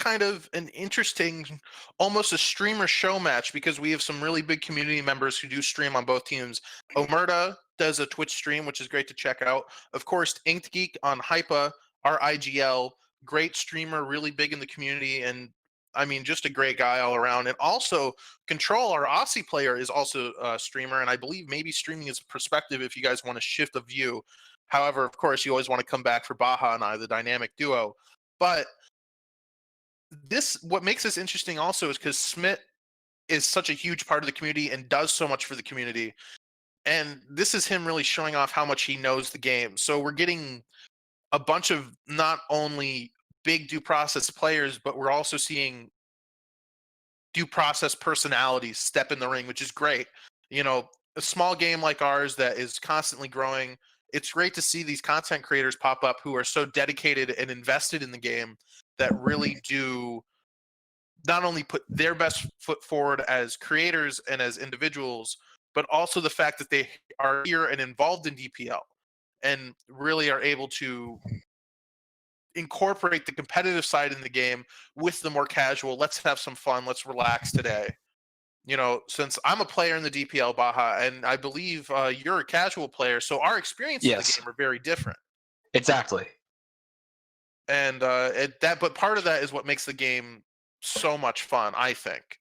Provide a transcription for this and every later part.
kind of an interesting, almost a streamer show match because we have some really big community members who do stream on both teams. Omerta does a Twitch stream, which is great to check out. Of course, Inked Geek on Hypa, our IGL, great streamer, really big in the community, and I mean, just a great guy all around. And also, Control, our Aussie player, is also a streamer, and I believe maybe streaming is perspective if you guys want to shift the view. However, of course, you always want to come back for Baja and I, the dynamic duo. But what makes this interesting also is because Smith is such a huge part of the community and does so much for the community. And this is him really showing off how much he knows the game. So we're getting a bunch of not only big due process players, but we're also seeing due process personalities step in the ring, which is great. You know, a small game like ours that is constantly growing, it's great to see these content creators pop up who are so dedicated and invested in the game that really do not only put their best foot forward as creators and as individuals, but also the fact that they are here and involved in DPL and really are able to incorporate the competitive side in the game with the more casual, let's have some fun, let's relax today. You know, since I'm a player in the DPL Baja, and I believe you're a casual player, so our experiences of the Yes, game are very different. exactly. And but part of that is what makes the game so much fun, I think.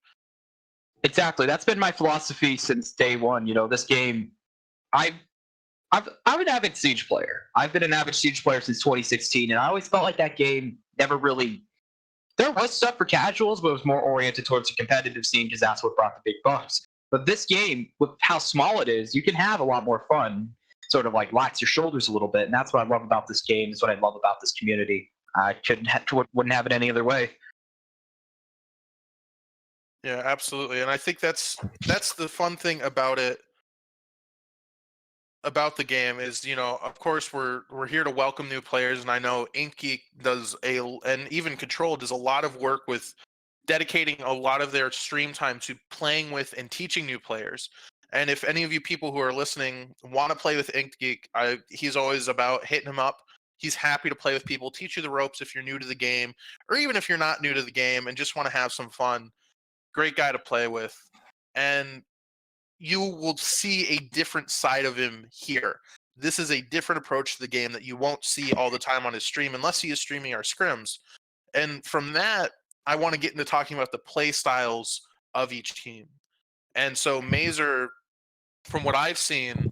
Exactly. That's been my philosophy since day one. You know, this game, I've, I'm an avid Siege player. I've been an avid Siege player since 2016, and I always felt like that game never really. There was stuff for casuals, but it was more oriented towards the competitive scene because that's what brought the big bucks. But this game, with how small it is, you can have a lot more fun, sort of like lax your shoulders a little bit, and that's what I love about this game. It's what I love about this community. I wouldn't have it any other way. Yeah, absolutely. And I think that's the fun thing about it, about the game is, you know, of course we're here to welcome new players, and I know Inkgeek does and even Control does a lot of work with dedicating a lot of their stream time to playing with and teaching new players. And if any of you people who are listening want to play with Inkgeek, he's always about hitting him up. He's happy to play with people, teach you the ropes if you're new to the game, or even if you're not new to the game and just want to have some fun. Great guy to play with. And you will see a different side of him here. This is a different approach to the game that you won't see all the time on his stream unless he is streaming our scrims. And from that, I want to get into talking about the play styles of each team. And so Mazer, from what I've seen,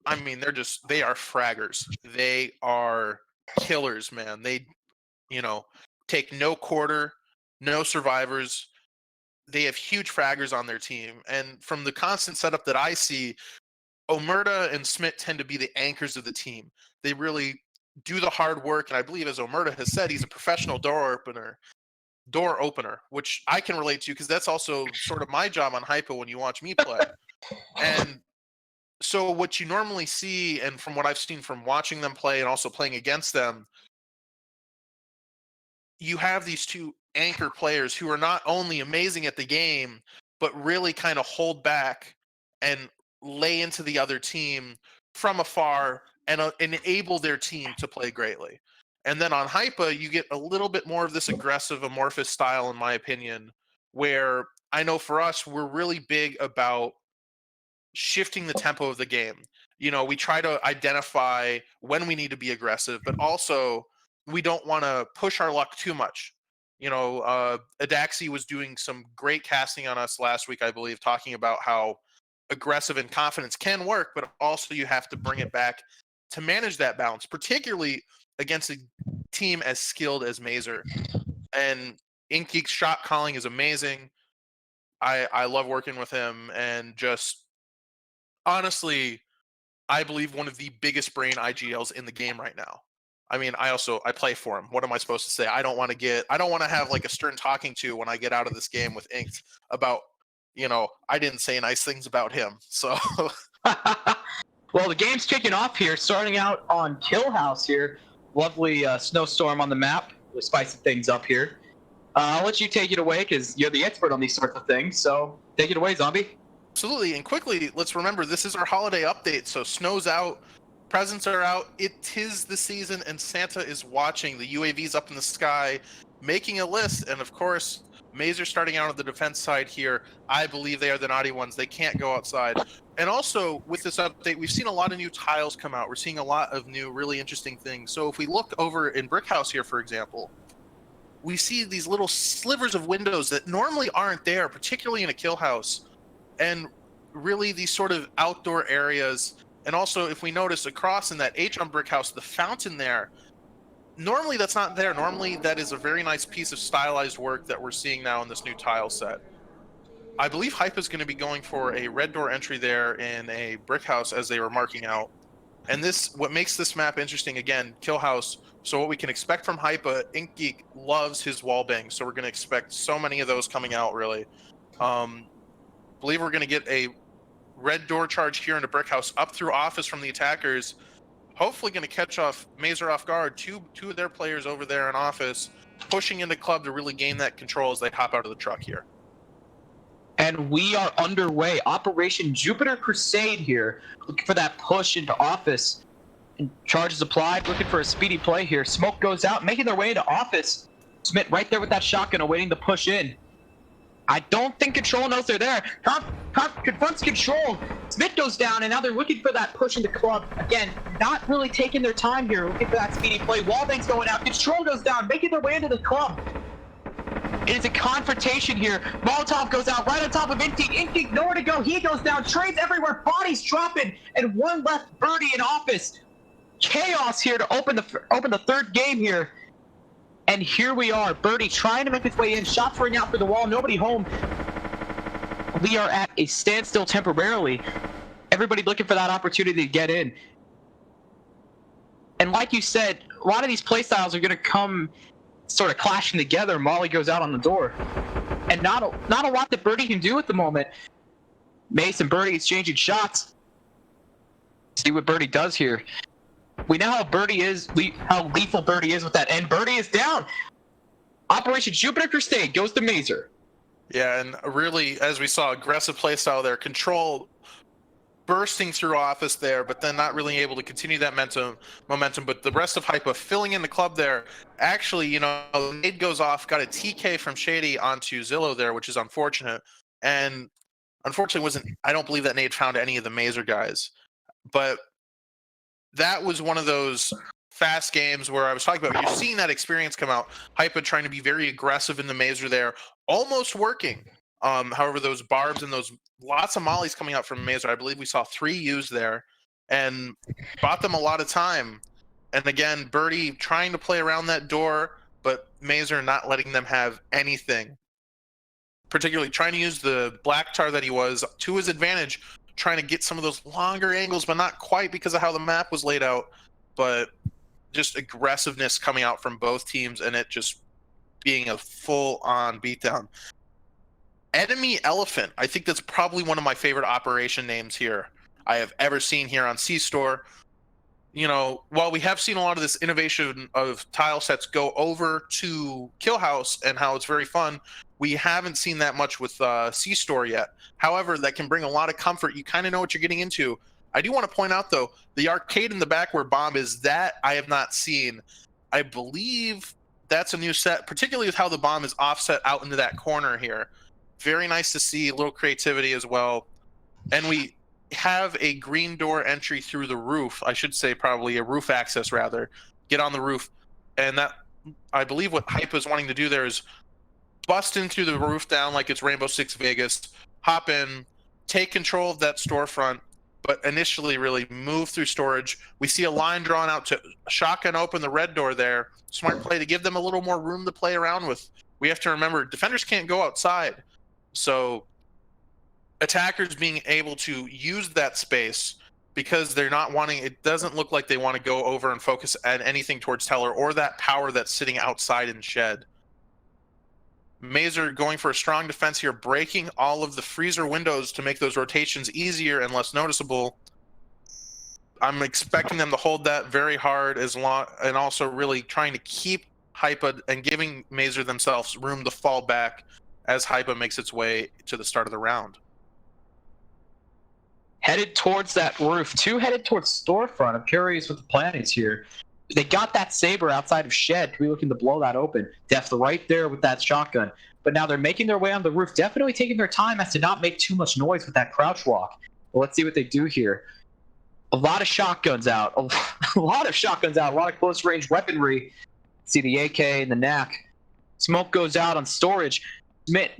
I mean, they are fraggers. They are killers, man. They, you know, take no quarter, no survivors. They have huge fraggers on their team. And from the constant setup that I see, Omerta and Smith tend to be the anchors of the team. They really do the hard work, and I believe, as Omerta has said, he's a professional door opener, which I can relate to because that's also sort of my job on Hypa when you watch me play. And so what you normally see, and from what I've seen from watching them play and also playing against them, you have these two anchor players who are not only amazing at the game, but really kind of hold back and lay into the other team from afar and enable their team to play greatly. And then on Hypa, you get a little bit more of this aggressive, amorphous style, in my opinion, where I know for us, we're really big about shifting the tempo of the game. You know, we try to identify when we need to be aggressive, but also we don't want to push our luck too much. You know, Adaxi was doing some great casting on us last week, I believe, talking about how aggressive and confidence can work, but also you have to bring it back to manage that balance, particularly against a team as skilled as Mazer. And Inkgeek's shot calling is amazing. I love working with him, and just honestly, I believe one of the biggest brain IGLs in the game right now. I mean, I play for him. What am I supposed to say? I don't want to have like a stern talking to when I get out of this game with Inked about, you know, I didn't say nice things about him. So Well, the game's kicking off here, starting out on Kill House here. Lovely snowstorm on the map. We're spicing things up here. I'll let you take it away because you're the expert on these sorts of things. So take it away, Zombie. absolutely. And quickly, let's remember this is our holiday update. So snow's out, presents are out. It is the season, and Santa is watching. The UAV's up in the sky. making a list. And of course, Mazer starting out on the defense side here. I believe they are the naughty ones. They can't go outside. And also with this update, we've seen a lot of new tiles come out. We're seeing a lot of new, really interesting things. So if we look over in Brick House here, for example, we see these little slivers of windows that normally aren't there, particularly in a kill house. And really these sort of outdoor areas. And also, if we notice across in that H on Brick House, the fountain there, normally that's not there. Normally that is a very nice piece of stylized work that we're seeing now in this new tile set. I believe Hypa is going to be going for a red door entry there in a brick house as they were marking out. And this, what makes this map interesting, again, kill house. So what we can expect from Hypa, Ink Geek loves his wall bangs. So we're going to expect so many of those coming out, really. Believe we're going to get a red door charge here into brick house up through office from the attackers. Hopefully going to catch off Mazer off guard. Two of their players over there in office, pushing into club to really gain that control as they hop out of the truck here. And we are underway. Operation Jupiter Crusade here, looking for that push into office. And charges applied, looking for a speedy play here. Smoke goes out, making their way into office. Smith right there with that shotgun, awaiting the push in. I don't think Control knows they're there. Confronts Control. Smith goes down, and now they're looking for that push into club. Again, not really taking their time here, looking for that speedy play. Wallbang's going out. Control goes down, making their way into the club. It is a confrontation here. Molotov goes out right on top of Ink Geek. Ink Geek nowhere to go. He goes down. Trades everywhere. Bodies dropping, and one left Birdie in office. Chaos here to open the third game here. And here we are. Birdie trying to make his way in. Shots ring out for the wall. Nobody home. We are at a standstill temporarily. Everybody looking for that opportunity to get in. And like you said, a lot of these playstyles are going to come sort of clashing together. Molly goes out on the door. And not a lot that Birdie can do at the moment. Mace and Birdie exchanging shots. See what Birdie does here. We know how how lethal Birdie is with that, and Birdie is down. Operation Jupiter Crusade goes to Mazer. Yeah, and really, as we saw, aggressive playstyle there. Control bursting through office there, but then not really able to continue that momentum. But the rest of Hypa filling in the club there. Actually, nade goes off, got a TK from Shady onto Zillow there, which is unfortunate. And unfortunately, I don't believe that nade found any of the Mazer guys. But that was one of those fast games where I was talking about. You're seeing that experience come out. Hypa trying to be very aggressive in the Mazer there, almost working. However, those barbs and those lots of mollies coming out from Mazer. I believe we saw 3 used there, and bought them a lot of time. And again, Birdie trying to play around that door, but Mazer not letting them have anything. Particularly trying to use the black tar that he was to his advantage, trying to get some of those longer angles, but not quite because of how the map was laid out. But just aggressiveness coming out from both teams, and it just being a full-on beatdown. Enemy Elephant, I think that's probably one of my favorite operation names here I have ever seen here on C-Store. While we have seen a lot of this innovation of tile sets go over to Kill House and how it's very fun, we haven't seen that much with C-Store yet. However, that can bring a lot of comfort. You kind of know what you're getting into. I do want to point out, though, the arcade in the back where Bomb is, that I have not seen. I believe that's a new set, particularly with how the Bomb is offset out into that corner here. Very nice to see, a little creativity as well. And we have a green door entry through the roof. I should say probably a roof access, rather. Get on the roof. And that, I believe what Hype is wanting to do there is bust in through the roof down like it's Rainbow Six Vegas, hop in, take control of that storefront, but initially really move through storage. We see a line drawn out to shotgun open the red door there. Smart play to give them a little more room to play around with. We have to remember, defenders can't go outside. So attackers being able to use that space, because they're not wanting, it doesn't look like they want to go over and focus at anything towards Teller or that power that's sitting outside in Shed. Mazer going for a strong defense here, breaking all of the freezer windows to make those rotations easier and less noticeable. I'm expecting them to hold that very hard, and also really trying to keep Hypa and giving Mazer themselves room to fall back as Hypa makes its way to the start of the round. Headed towards that roof. 2 headed towards storefront. I'm curious what the plan is here. They got that saber outside of Shed to be looking to blow that open. Def right there with that shotgun. But now they're making their way on the roof, definitely taking their time as to not make too much noise with that crouch walk. Well, let's see what they do here. A lot of shotguns out. A lot of shotguns out. A lot of close range weaponry. See the AK and the NAC. Smoke goes out on storage. Smith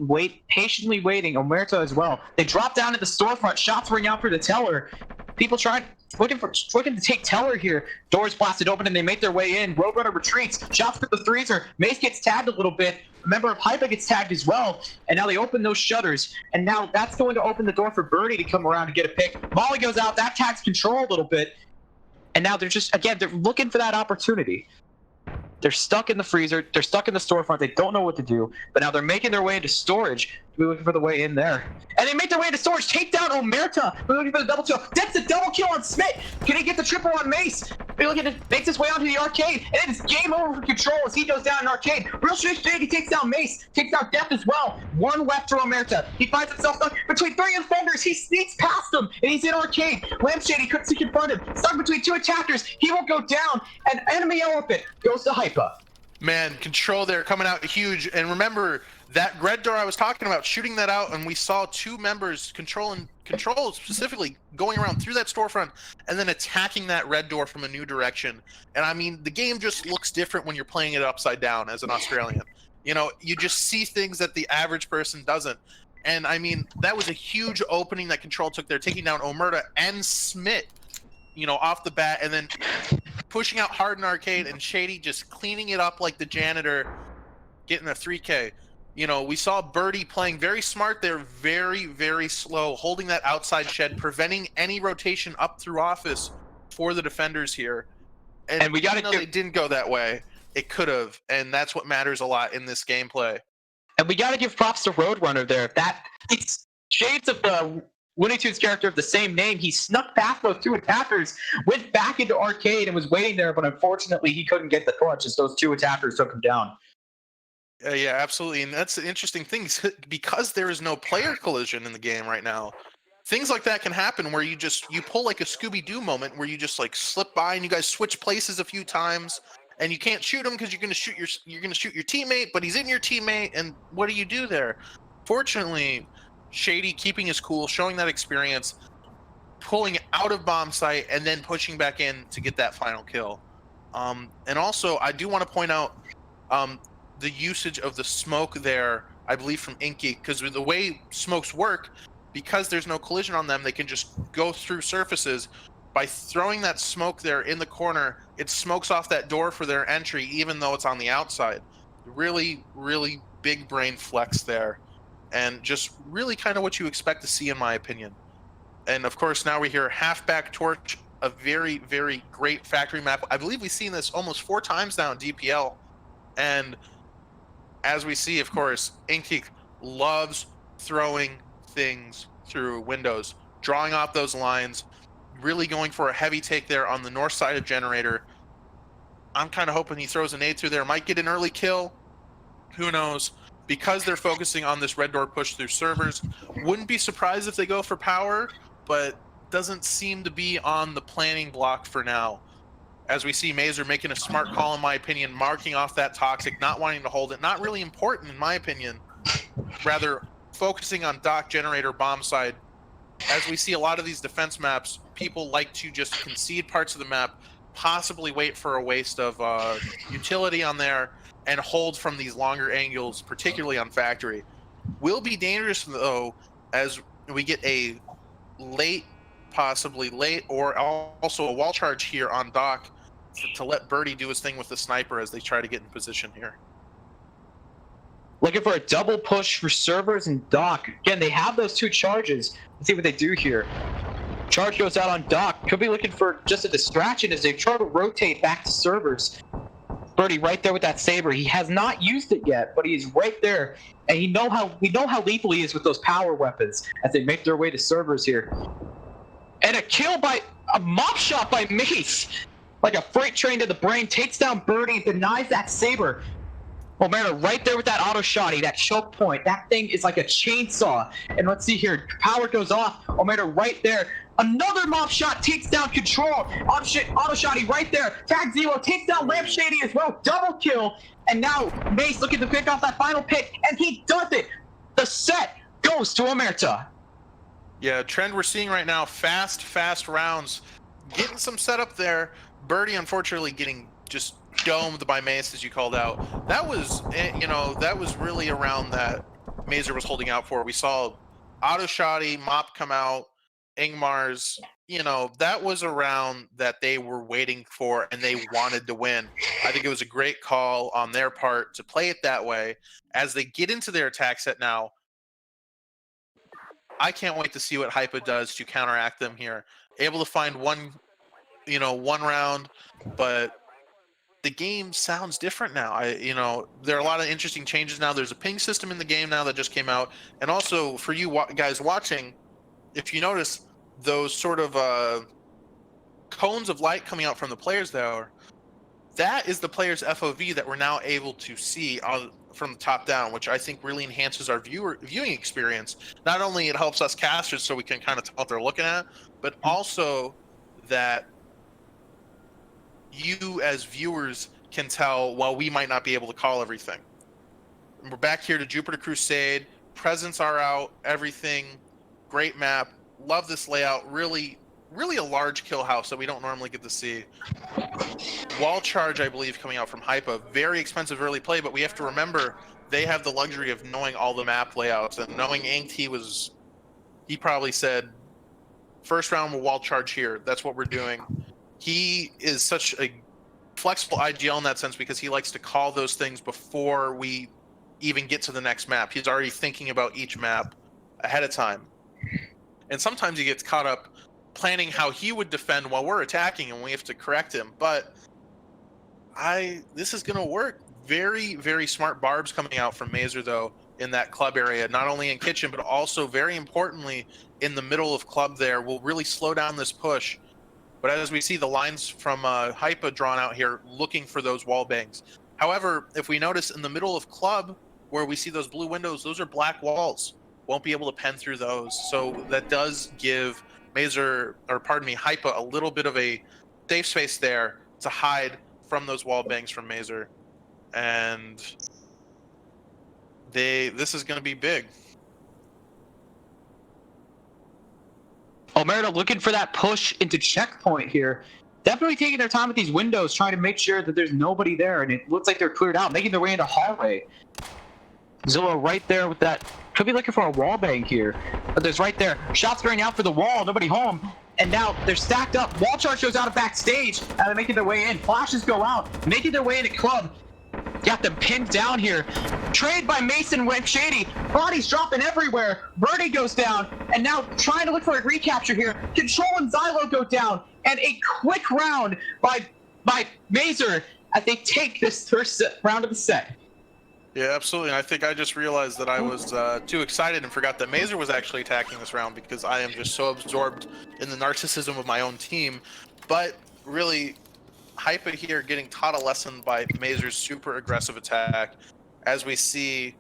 patiently waiting. Omerta as well. They drop down at the storefront. Shots ring out for the teller. People looking to take teller here. Doors blasted open and they make their way in. Roadrunner retreats. Shots for the freezer. Mace gets tagged a little bit. A member of Hypa gets tagged as well. And now they open those shutters. And now that's going to open the door for Birdie to come around and get a pick. Molly goes out. That tags Control a little bit. And now they're just, again, they're looking for that opportunity. They're stuck in the freezer. They're stuck in the storefront. They don't know what to do. But now they're making their way into storage. We're looking for the way in there. And they make their way into storage. Take down Omerta. We're looking for the double kill. That's a double kill on Smith. Can he get the triple on Mace? We're looking to makes his way onto the arcade. And it is game over for Control as he goes down in arcade. Real straight, he takes down Mace. Takes down Death as well. One left for Omerta. He finds himself stuck between 3 Infenders. He sneaks past them. And he's in arcade. Lampshade, he couldn't see confront him. Stuck between 2 attackers. He will go down. And Enemy Elephant goes to Hypa. Man, Control there coming out huge. And remember, that red door I was talking about, shooting that out, and we saw 2 members, Control specifically, going around through that storefront and then attacking that red door from a new direction. And I mean, the game just looks different when you're playing it upside down as an Australian. You know, you just see things that the average person doesn't. And I mean, that was a huge opening that Control took there, taking down Omerta and Smith, you know, off the bat, and then pushing out hard in arcade, and Shady just cleaning it up like the janitor, getting a 3K. You know, we saw Birdie playing very smart there, very, very slow, holding that outside shed, preventing any rotation up through office for the defenders here. And we got to know they didn't go that way. It could have, and that's what matters a lot in this gameplay. And we got to give props to Roadrunner there. It's shades of the Looney Tunes character of the same name. He snuck past those 2 attackers, went back into arcade, and was waiting there, but unfortunately he couldn't get the clutch as those 2 attackers took him down. Yeah, absolutely. And that's the interesting thing, because there is no player collision in the game right now. Things like that can happen where you pull like a Scooby-Doo moment where you just like slip by and you guys switch places a few times and you can't shoot him because you're going to shoot your teammate, but he's in your teammate, and what do you do there? Fortunately, Shady keeping his cool, showing that experience, pulling out of bomb site and then pushing back in to get that final kill. And also I do want to point out the usage of the smoke there, I believe from Inky, because the way smokes work, because there's no collision on them, they can just go through surfaces. By throwing that smoke there in the corner, it smokes off that door for their entry, even though it's on the outside. Really, really big brain flex there, and just really kind of what you expect to see, in my opinion. And of course, now we hear Halfback Torch, a very, very great factory map. I believe we've seen this almost 4 times now in DPL, and as we see, of course, Inky loves throwing things through windows, drawing off those lines, really going for a heavy take there on the north side of Generator. I'm kind of hoping he throws a nade through there, might get an early kill. Who knows? Because they're focusing on this red door push through servers. Wouldn't be surprised if they go for power, but doesn't seem to be on the planning block for now. As we see Mazer making a smart call, in my opinion, marking off that toxic, not wanting to hold it. Not really important, in my opinion. Rather, focusing on dock, generator, bomb side. As we see a lot of these defense maps, people like to just concede parts of the map, possibly wait for a waste of utility on there, and hold from these longer angles, particularly on factory. Will be dangerous, though, as we get a possibly late, or also a wall charge here on dock, to let Birdie do his thing with the sniper as they try to get in position here. Looking for a double push for servers and dock. Again, they have those 2 charges. Let's see what they do here. Charge goes out on dock. Could be looking for just a distraction as they try to rotate back to servers. Birdie right there with that saber. He has not used it yet, but he's right there. And we know how lethal he is with those power weapons as they make their way to servers here. And a mop shot by Mace. Like a freight train to the brain, takes down Birdie, denies that saber. Omerta right there with that auto shotty, that choke point. That thing is like a chainsaw. And let's see here. Power goes off. Omerta right there. Another mob shot takes down Control. Auto shotty right there. Tag Zero takes down Lamp Shady as well. Double kill. And now Mace looking to pick off that final pick. And he does it. The set goes to Omerta. Yeah, trend we're seeing right now, fast rounds. Getting some setup there. Birdie, unfortunately, getting just domed by Mace, as you called out. That was, that was really around that Mazer was holding out for. We saw Auto Shotty, Mop come out, Ingmar's, that was around that they were waiting for and they wanted to win. I think it was a great call on their part to play it that way. As they get into their attack set now, I can't wait to see what Hypa does to counteract them here. Able to find one round, but the game sounds different now. There are a lot of interesting changes now. There's a ping system in the game now that just came out. And also for you guys watching, if you notice those sort of cones of light coming out from the players there, that is the player's FOV that we're now able to see from the top down, which I think really enhances our viewing experience. Not only it helps us casters so we can kind of tell what they're looking at, but also that you as viewers can tell while we might not be able to call everything. And we're back here to Jupiter Crusade. Presents are out, everything. Great map. Love this layout. Really a large kill house that we don't normally get to see. Wall charge, I believe, coming out from Hypa. Very expensive early play, but we have to remember they have the luxury of knowing all the map layouts and knowing Inked, he probably said, first round we'll wall charge here. That's what we're doing. He is such a flexible IGL in that sense because he likes to call those things before we even get to the next map. He's already thinking about each map ahead of time. And sometimes he gets caught up planning how he would defend while we're attacking and we have to correct him. But this is going to work. Very smart barbs coming out from Mazer, though, in that club area, not only in kitchen, but also very importantly in the middle of club there will really slow down this push. But as we see the lines from Hypa drawn out here, looking for those wall bangs. However, if we notice in the middle of club, where we see those blue windows, those are black walls. Won't be able to pen through those. So that does give Hypa a little bit of a safe space there to hide from those wall bangs from Mazer. And this is going to be big. Omerta looking for that push into checkpoint here. Definitely taking their time with these windows, trying to make sure that there's nobody there, and it looks like they're cleared out, making their way into hallway. Zilla right there with that. Could be looking for a wall bang here. But there's right there. Shots going out for the wall, nobody home. And now they're stacked up. Wall charge goes out of backstage, and they're making their way in. Flashes go out, making their way into club. Got them pinned down here. Trade by Mason went shady. Bodies dropping everywhere. Birdie goes down. And now trying to look for a recapture here. Control and Xylo go down. And a quick round by Mazer as they take this first round of the set. Yeah, absolutely. And I think I just realized that I was too excited and forgot that Mazer was actually attacking this round because I am just so absorbed in the narcissism of my own team. But really, Hypa here getting taught a lesson by Mazer's super aggressive attack. As we see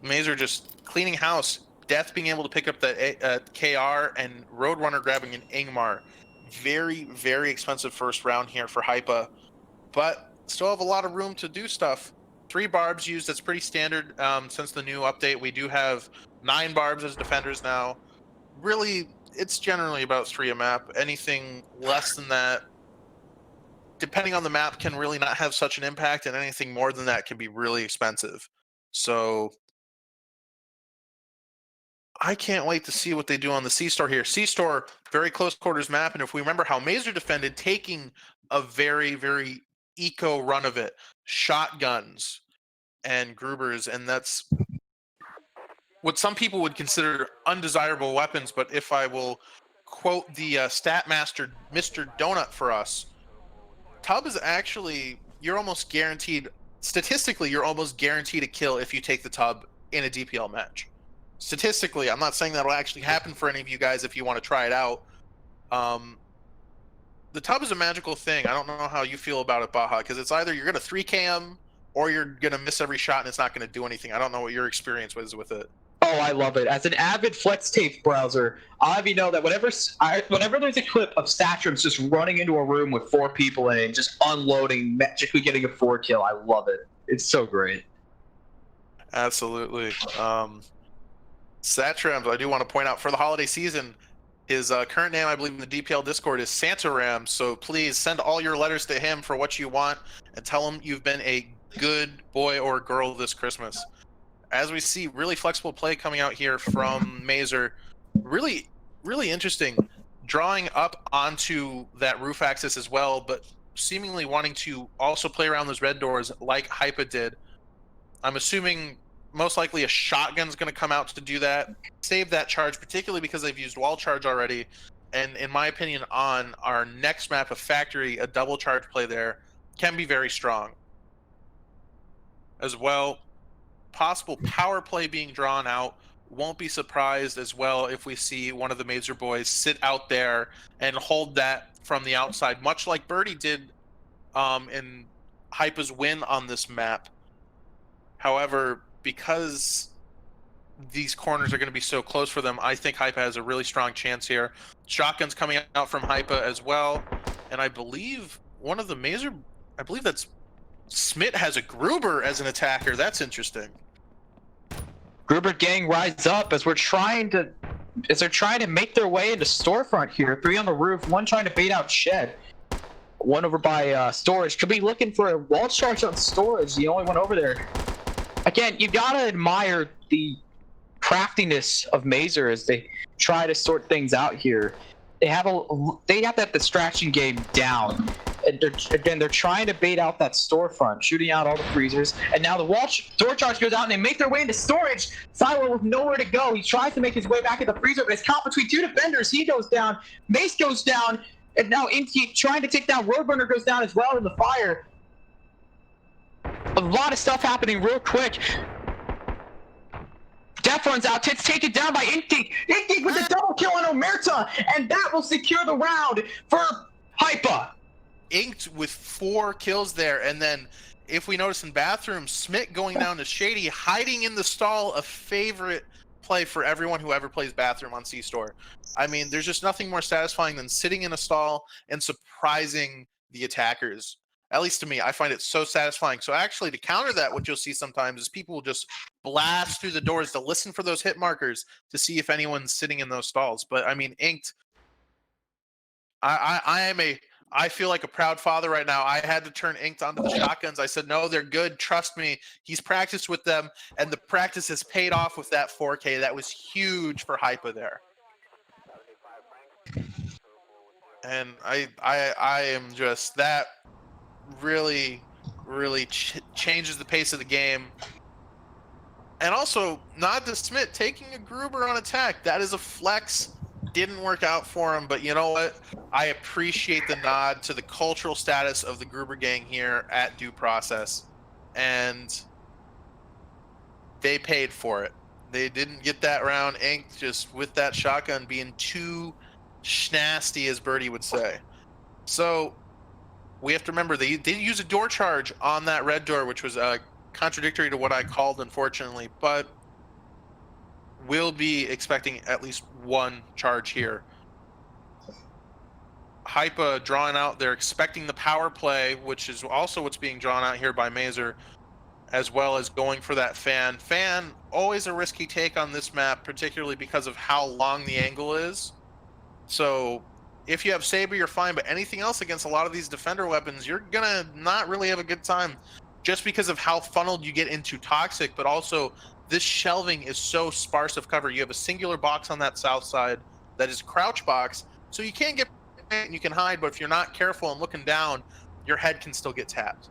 Mazer just cleaning house, Death being able to pick up the KR, and Roadrunner grabbing an Ingmar. Very expensive first round here for Hypa, but still have a lot of room to do stuff. 3 barbs used, that's pretty standard since the new update. We do have 9 barbs as defenders now. Really, it's generally about 3 a map. Anything less than that, depending on the map, can really not have such an impact, and anything more than that can be really expensive. So I can't wait to see what they do on the C-Store here. C-Store, very close quarters map, and if we remember how Mazer defended, taking a very eco run of it, shotguns and Grubers, and that's what some people would consider undesirable weapons. But if I will quote the stat master, Mr. Donut, for us, Tub is actually, you're almost guaranteed, statistically, you're almost guaranteed a kill if you take the Tub in a DPL match. Statistically, I'm not saying that'll actually happen for any of you guys if you want to try it out. the tub is a magical thing. I don't know how you feel about it, Baja, because it's either you're gonna 3K him or you're gonna miss every shot and it's not gonna do anything. I don't know what your experience was with it. Oh, I love it. As an avid flex tape browser, I'll have you know that whenever there's a clip of Satrums just running into a room with 4 people in it, and just unloading, magically getting a 4 kill, I love it. It's so great. Absolutely. Satrams, I do want to point out for the holiday season, his current name, I believe, in the DPL Discord is Santa Ram. So please send all your letters to him for what you want and tell him you've been a good boy or girl this Christmas. As we see, really flexible play coming out here from Mazer. Really, really interesting. Drawing up onto that roof axis as well, but seemingly wanting to also play around those red doors like Hypa did. I'm assuming most likely a shotgun's going to come out to do that, save that charge, particularly because they've used wall charge already. And in my opinion, on our next map of Factory, a double charge play there can be very strong. As well, possible power play being drawn out. Won't be surprised as well if we see one of the Mazer boys sit out there and hold that from the outside, much like Birdie did in Hypa's win on this map. However, because these corners are going to be so close for them, I think Hypa has a really strong chance here. Shotgun's coming out from Hypa as well. And I believe one of the Mazer, I believe that's Smith has a Gruber as an attacker. That's interesting. Gruber gang rise up as they're trying to make their way into storefront here. 3 on the roof, 1 trying to bait out shed. 1 over by storage. Could be looking for a wall charge on storage. The only one over there. Again, you gotta admire the craftiness of Mazer as they try to sort things out here. They have that distraction game down. And they're trying to bait out that storefront, shooting out all the freezers. And now the door charge goes out and they make their way into storage. Silo with nowhere to go. He tries to make his way back in the freezer, but it's caught between 2 defenders. He goes down. Mace goes down. And now Inky trying to take down Roadrunner goes down as well in the fire. A lot of stuff happening real quick. Death runs out. Tits taken down by Inky. Inky with a double kill on Omerta. And that will secure the round for Hypa. Inked with 4 kills there, and then if we notice in bathroom, Smith going down to Shady, hiding in the stall, a favorite play for everyone who ever plays bathroom on C-Store. I mean, there's just nothing more satisfying than sitting in a stall and surprising the attackers. At least to me, I find it so satisfying. So actually, to counter that, what you'll see sometimes is people will just blast through the doors to listen for those hit markers to see if anyone's sitting in those stalls. But I mean, Inked, I feel like a proud father right now. I had to turn Inked onto the shotguns. I said, no, they're good. Trust me. He's practiced with them, and the practice has paid off with that 4K. That was huge for Hypa there. And I am just, that really, really changes the pace of the game. And also, Nod to Smith taking a Gruber on attack. That is a flex. Didn't work out for him, but you know what? I appreciate the nod to the cultural status of the Gruber gang here at Due Process, and they paid for it. They didn't get that round inked just with that shotgun being too schnasty, as Birdie would say. So we have to remember they did use a door charge on that red door, which was contradictory to what I called, unfortunately, but we'll be expecting at least 1 charge here. Hypa drawing out, they're expecting the power play, which is also what's being drawn out here by Mazer, as well as going for that fan. Fan, always a risky take on this map, particularly because of how long the angle is. So if you have Saber, you're fine, but anything else against a lot of these defender weapons, you're gonna not really have a good time, just because of how funneled you get into Toxic, but also this shelving is so sparse of cover. You have a singular box on that south side that is a crouch box, so you can get and you can hide, but if you're not careful and looking down, your head can still get tapped.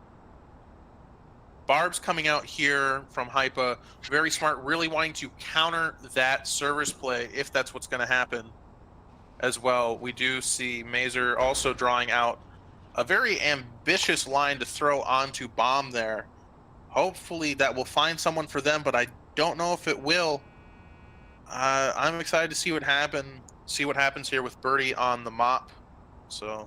Barb's coming out here from Hypa, very smart, really wanting to counter that service play if that's what's going to happen as well. We do see Mazer also drawing out a very ambitious line to throw onto Bomb there. Hopefully that will find someone for them, but I don't know if it will. I'm excited to see what happens here with Birdie on the mop. So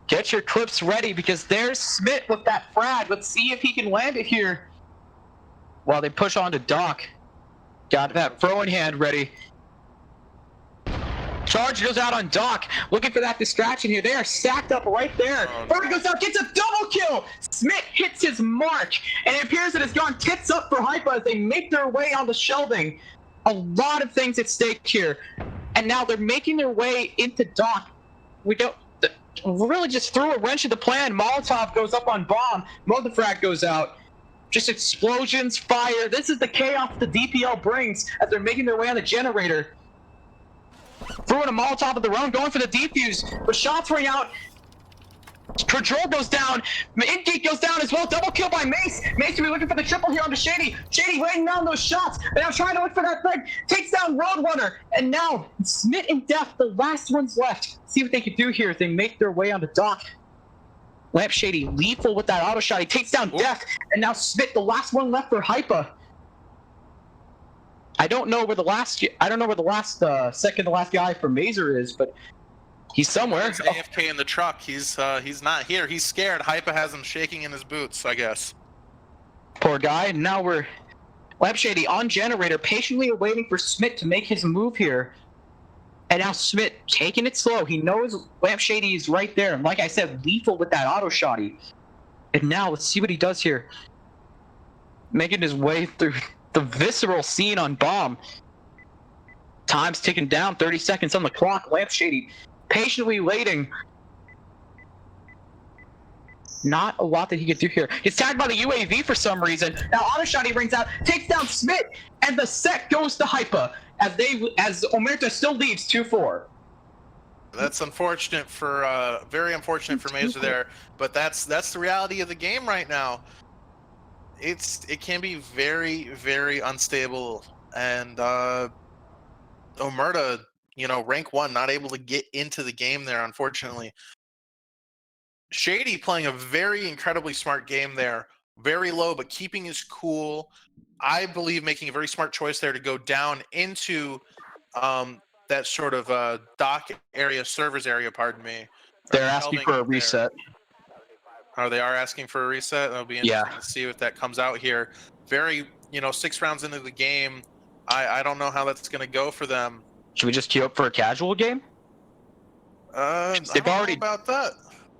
Get your clips ready because there's Smith with that frag. Let's see if he can land it here. While they push on to Doc. Got that throw in hand ready. Charge goes out on Doc, looking for that distraction here. They are stacked up right there. Bird goes out, gets a double kill. Smith hits his mark, and it appears that it's gone tits up for Hypa as they make their way on the shelving. A lot of things at stake here, and now they're making their way into Doc. We don't really just threw a wrench in the plan. Molotov goes up on bomb. Motorfrag goes out. Just explosions, fire. This is the chaos the DPL brings as they're making their way on the generator. Throwing a Molotov of their own, going for the defuse, but shots ring out. Control goes down. Ingeek goes down as well. Double kill by Mace. Mace will be looking for the triple here on the Shady. Shady laying down those shots. And now trying to look for that thing. Takes down Roadrunner. And now Smith and Death, the last ones left. See what they can do here as they make their way on the Dock. Lamp Shady lethal with that auto shot. He takes down Death. And now Smith, the last one left for Hypa. I don't know where the last second to last guy for Mazer is, but he's somewhere. He's AFK in the truck. He's not here. He's scared. Hypa has him shaking in his boots, I guess. Poor guy. Now we're Lamp Shady on generator, patiently awaiting for Smith to make his move here. And now Smith taking it slow. He knows Lamp Shady is right there. And like I said, lethal with that auto shotty. And now let's see what he does here. Making his way through the visceral scene on bomb. Time's ticking down, 30 seconds on the clock. Lamp Shady patiently waiting. Not a lot that he could do here. He's tagged by the UAV for some reason. Now auto shot he brings out, takes down Smith, and the set goes to Hypa as Omerta still leads 2-4. That's unfortunate for very unfortunate for Mazer there, but that's the reality of the game right now. It can be very, very unstable, and Omerta, rank 1, not able to get into the game there, unfortunately. Shady playing a very incredibly smart game there, very low, but keeping his cool. I believe making a very smart choice there to go down into that sort of dock area, servers area, pardon me. They're asking for a reset. Oh, they are asking for a reset? That'll be interesting to see what that comes out here. Very, 6 rounds into the game. I don't know how that's going to go for them. Should we just queue up for a casual game? I don't know about that.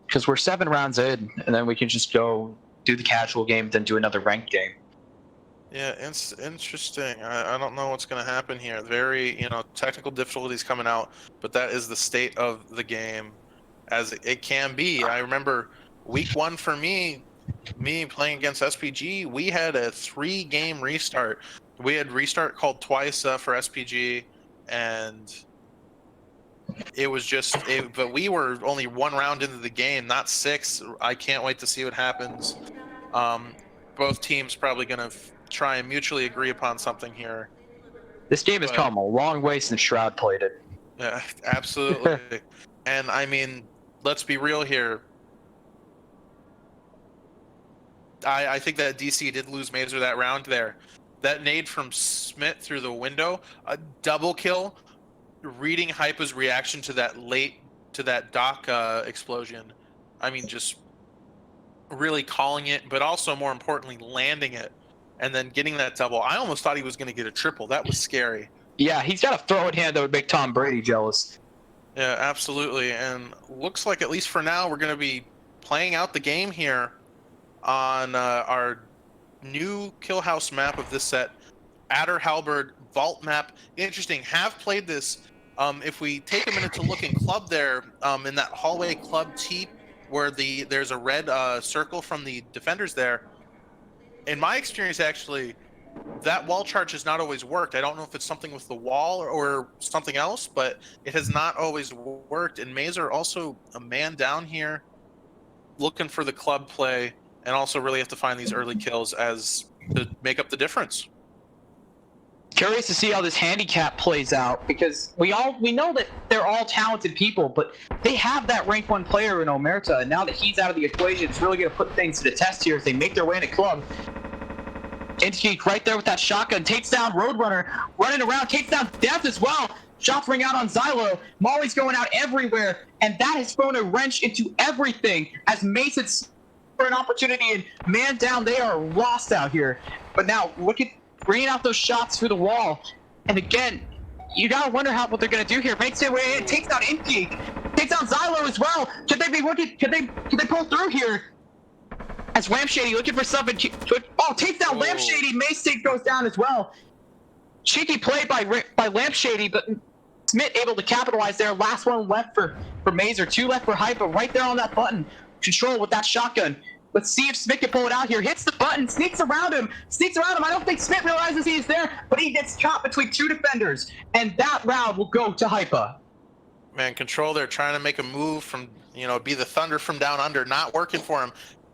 Because we're 7 rounds in, and then we can just go do the casual game, then do another ranked game. Yeah, it's interesting. I don't know what's going to happen here. Very, technical difficulties coming out, but that is the state of the game as it can be. I remember week 1 for me playing against SPG, we had a 3-game restart. We had restart called twice for SPG, and it was just but we were only 1 round into the game, not 6. I can't wait to see what happens. Both teams probably going to try and mutually agree upon something here. This game has come a long way since Shroud played it. Yeah, absolutely. And I mean, let's be real here. I think that DC did lose Mazer that round there. That nade from Smith through the window, a double kill, reading Hypa's reaction to that dock explosion. I mean, just really calling it, but also more importantly, landing it and then getting that double. I almost thought he was going to get a triple. That was scary. Yeah, he's got a throw in hand that would make Tom Brady jealous. Yeah, absolutely. And looks like, at least for now, we're going to be playing out the game here on our new kill house map of this set, Adder Halberd Vault map. Interesting. Have played this. If we take a minute to look in club there, in that hallway club T, where there's a red circle from the defenders there. In my experience, actually, that wall charge has not always worked. I don't know if it's something with the wall or something else, but it has not always worked. And Mazer also a man down here looking for the club play, and also really have to find these early kills as to make up the difference. Curious to see how this handicap plays out, because we know that they're all talented people, but they have that rank 1 player in Omerta, and now that he's out of the equation, it's really going to put things to the test here as they make their way into club. Ingeek right there with that shotgun, takes down Roadrunner, running around, takes down Death as well. Shots ring out on Xylo. Molly's going out everywhere, and that has thrown a wrench into everything as Mason's for an opportunity, and man down, they are lost out here. But now, look at bringing out those shots through the wall. And again, you gotta wonder what they're gonna do here. Makes their way in, takes out Inky, takes out Xylo as well. Could they be looking? Could they pull through here? As Lampshady looking for something. Oh, takes down Lampshady. Mason goes down as well. Cheeky play by Lampshady, but Smith able to capitalize there. Last one left for Mazer. 2 left for Hypa. Right there on that button. Control with that shotgun. Let's see if Smith can pull it out here. Hits the button, sneaks around him. I don't think Smith realizes he's there, but he gets caught between 2 defenders. And that round will go to Hypa. Man, Control there trying to make a move from, be the Thunder from down under, not working for him.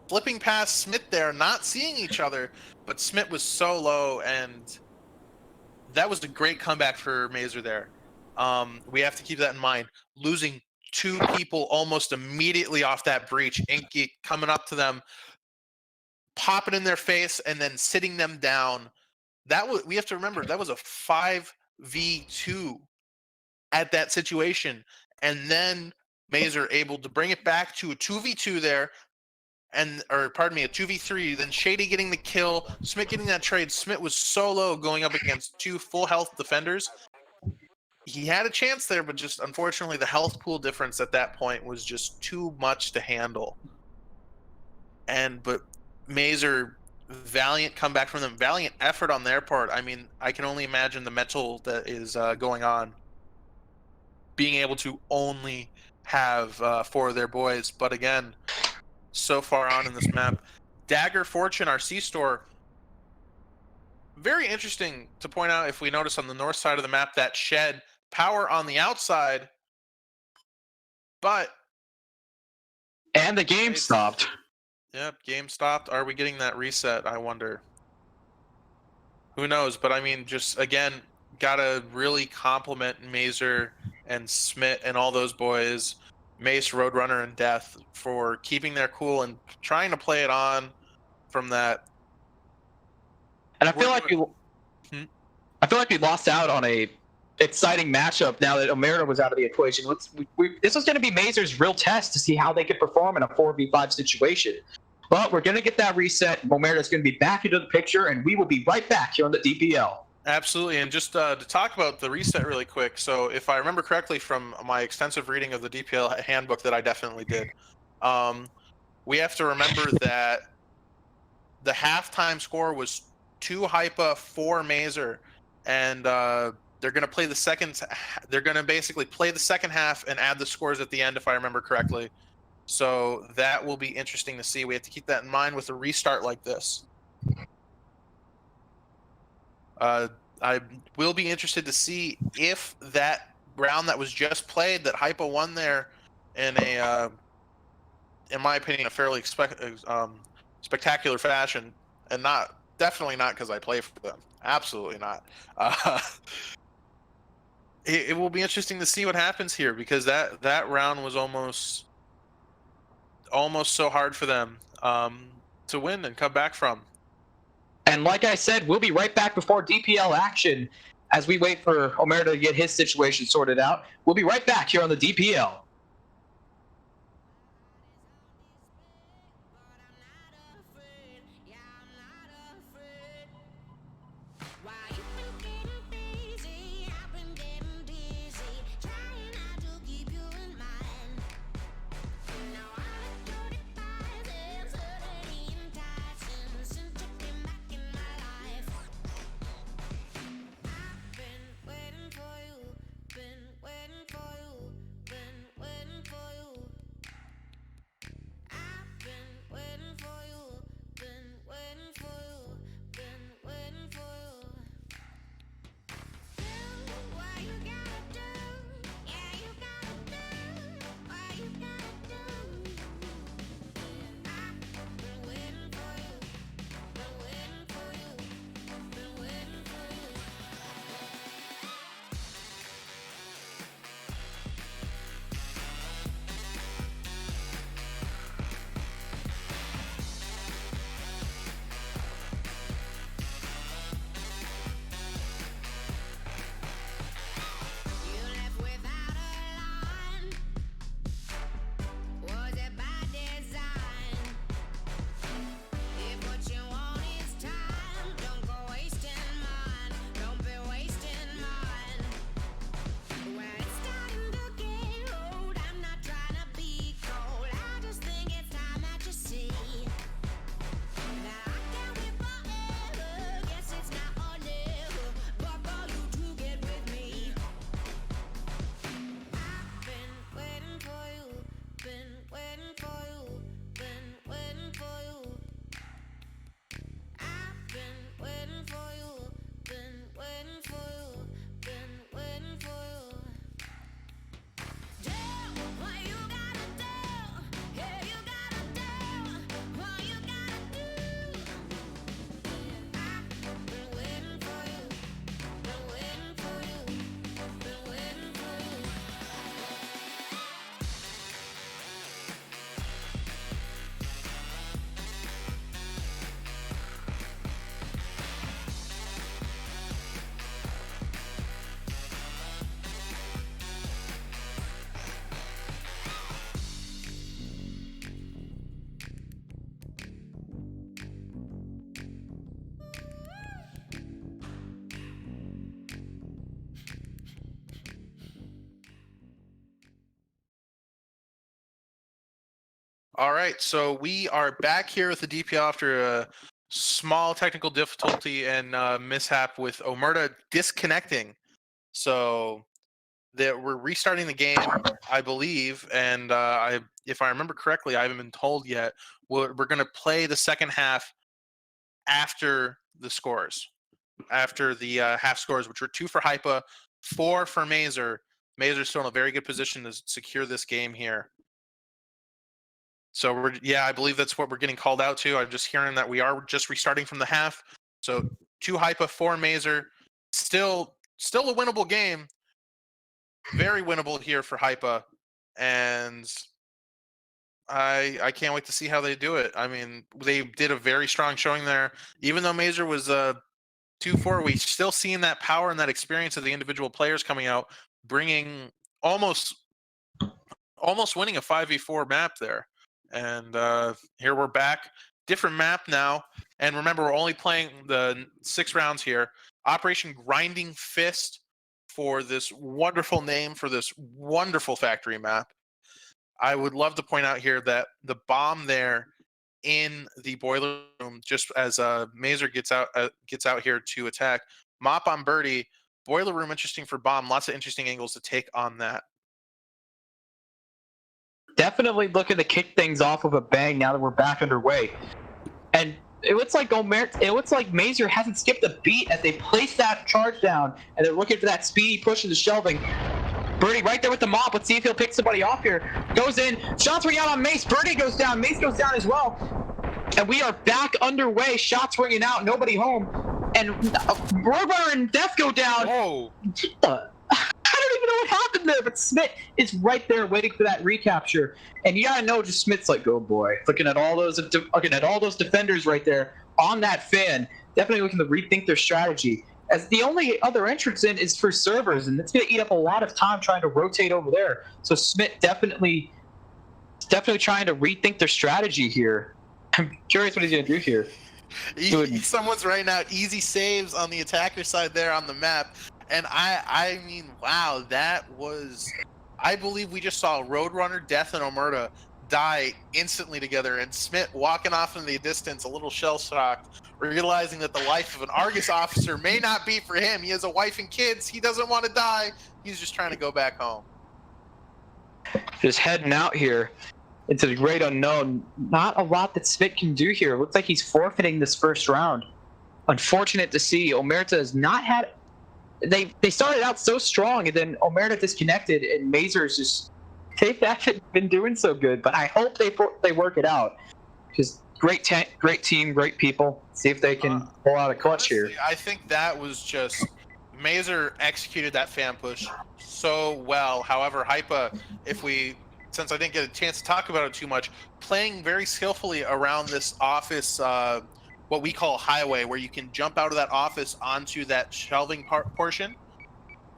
Flipping past Smith there, not seeing each other, but Smith was so low, and that was a great comeback for Mazer there. We have to keep that in mind. Losing 2 people almost immediately off that breach. Inky coming up to them, popping in their face, and then sitting them down. We have to remember that was a 5v2 at that situation, and then Mazer able to bring it back to a 2v2 there, a 2v3. Then Shady getting the kill, Smith getting that trade. Smith was solo going up against 2 full health defenders. He had a chance there, but just unfortunately the health pool difference at that point was just too much to handle. But Mazer, valiant comeback from them, valiant effort on their part. I mean, I can only imagine the mental that is going on, being able to only have 4 of their boys. But again, so far on in this map, Dagger Fortune, our C-store, very interesting to point out. If we notice on the north side of the map, that shed, power on the outside, and the game stopped. Yep, game stopped. Are we getting that reset? I wonder. Who knows? But I mean, just again, gotta really compliment Mazer and Smith and all those boys, Mace, Roadrunner, and Death, for keeping their cool and trying to play it on from that. And I feel like we lost out on a exciting matchup now that Omerta was out of the equation. This was going to be Mazer's real test to see how they could perform in a 4v5 situation. But we're going to get that reset. Omerta's going to be back into the picture, and we will be right back here on the DPL. Absolutely. And just to talk about the reset really quick. So if I remember correctly from my extensive reading of the DPL handbook that I definitely did, we have to remember that the halftime score was 2 Hypa, 4 Mazer, and they're going to play the second. They're going to basically play the second half and add the scores at the end, if I remember correctly. So that will be interesting to see. We have to keep that in mind with a restart like this. I will be interested to see if that round that was just played, that Hypa won there in a, in my opinion, a fairly spectacular fashion, and definitely not because I play for them. Absolutely not. It will be interesting to see what happens here, because that round was almost so hard for them to win and come back from. And like I said, we'll be right back before DPL action as we wait for Omerta to get his situation sorted out. We'll be right back here on the DPL. All right, so we are back here with the DPL after a small technical difficulty and mishap with Omerta disconnecting. So that we're restarting the game, I believe, and if I remember correctly, I haven't been told yet. We're going to play the second half after the scores, after the half scores, which were 2 for Hypa, 4 for Mazer. Mazer's still in a very good position to secure this game here. So I believe that's what we're getting called out to. I'm just hearing that we are just restarting from the half. So 2 Hypa, 4 Mazer. Still a winnable game. Very winnable here for Hypa. And I can't wait to see how they do it. I mean, they did a very strong showing there. Even though Mazer was 2-4, we still seeing that power and that experience of the individual players coming out, bringing almost winning a 5v4 map there. And here we're back. Different map now. And remember, we're only playing the 6 rounds here. Operation Grinding Fist for this wonderful name for this wonderful factory map. I would love to point out here that the bomb there in the boiler room, just as Mazer gets out here to attack. Mop on Birdie. Boiler room interesting for bomb. Lots of interesting angles to take on that. Definitely looking to kick things off with a bang now that we're back underway. And it looks like Mazer hasn't skipped a beat as they place that charge down, and they're looking for that speedy push into shelving. Birdie right there with the mop. Let's see if he'll pick somebody off here. Goes in. Shots ringing out on Mace. Birdie goes down. Mace goes down as well. And we are back underway. Shots ringing out. Nobody home. And Roadrunner and Death go down. Oh. I don't even know what happened there, but Smith is right there waiting for that recapture. And you gotta know, just Smith's like, oh boy, looking at all those defenders right there on that fan, definitely looking to rethink their strategy. As the only other entrance in is for servers, and it's gonna eat up a lot of time trying to rotate over there. So Smith definitely trying to rethink their strategy here. I'm curious what he's gonna do here. Someone's writing out easy saves on the attacker side there on the map. And I mean, wow, that was, I believe we just saw Roadrunner, Death, and Omerta die instantly together, and Smith walking off in the distance, a little shell-shocked, realizing that the life of an Argus officer may not be for him. He has a wife and kids. He doesn't want to die. He's just trying to go back home. Just heading out here into the great unknown. Not a lot that Smith can do here. Looks like he's forfeiting this first round. Unfortunate to see. Omerta has not had... They started out so strong, and then Omerta disconnected, and Mazer's just... They haven't been doing so good, but I hope they work it out. Because great team, great people. See if they can pull out a clutch honestly, here. I think that was just... Mazer executed that fan push so well. However, Hypa, since I didn't get a chance to talk about it too much, playing very skillfully around this office, what we call highway, where you can jump out of that office onto that shelving portion.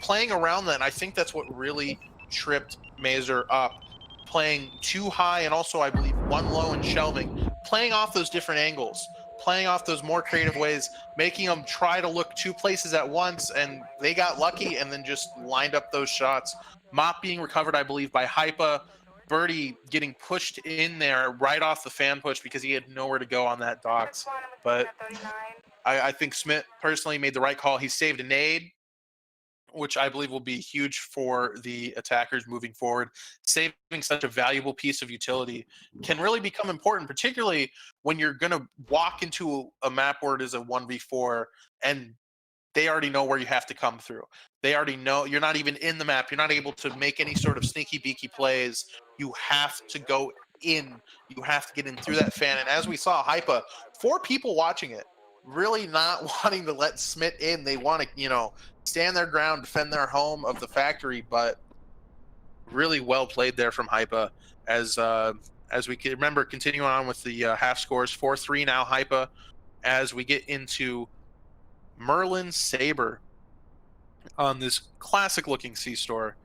Playing around that, and I think that's what really tripped Mazer up. Playing too high and also, I believe, one low in shelving. Playing off those different angles. Playing off those more creative ways, making them try to look 2 places at once, and they got lucky and then just lined up those shots. Mop being recovered, I believe, by Hypa. Birdie getting pushed in there right off the fan push because he had nowhere to go on that docks. But I think Smith personally made the right call. He saved a nade, which I believe will be huge for the attackers moving forward. Saving such a valuable piece of utility can really become important, particularly when you're going to walk into a map where it is a 1v4 and they already know where you have to come through. They already know you're not even in the map. You're not able to make any sort of sneaky beaky plays. You have to go in. You have to get in through that fan. And as we saw, Hypa, 4 people watching it, really not wanting to let Smith in. They want to, stand their ground, defend their home of the factory, but really well played there from Hypa. As we can remember, continuing on with the half scores, 4-3 now Hypa, as we get into Merlin Saber on this classic looking C-store.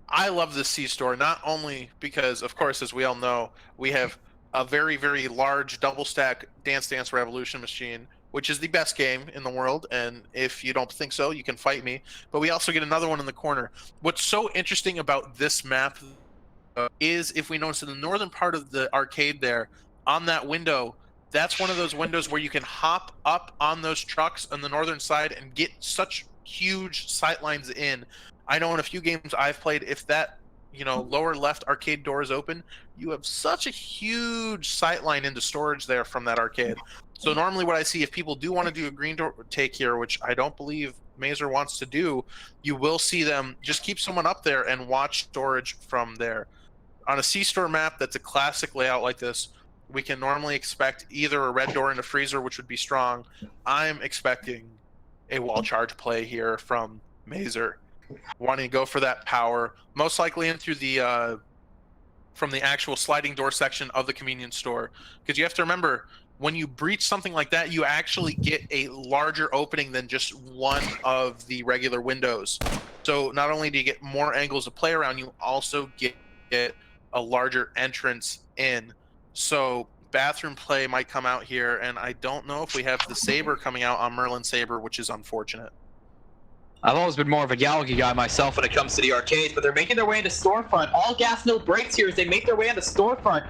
I love this C-store, not only because, of course, as we all know, we have a very, very large double stack Dance Dance Revolution machine, which is the best game in the world, and if you don't think so, you can fight me. But we also get another one in the corner. What's so interesting about this map, is if we notice in the northern part of the arcade there, on that window, that's one of those windows where you can hop up on those trucks on the northern side and get such huge sight lines in. I know in a few games I've played, if that lower left arcade door is open, you have such a huge sight line into storage there from that arcade. So normally what I see, if people do want to do a green door take here, which I don't believe Mazer wants to do, you will see them just keep someone up there and watch storage from there. On a C-store map that's a classic layout like this, we can normally expect either a red door and a freezer, which would be strong. I'm expecting a wall charge play here from Mazer, wanting to go for that power, most likely in through the from the actual sliding door section of the convenience store, because you have to remember, when you breach something like that, you actually get a larger opening than just one of the regular windows. So not only do you get more angles to play around, you also get a larger entrance in. So bathroom play might come out here, and I don't know if we have the Saber coming out on Merlin Saber, which is unfortunate. I've always been more of a Galaga guy myself when it comes to the arcades, but they're making their way into storefront. All gas, no brakes here as they make their way into storefront.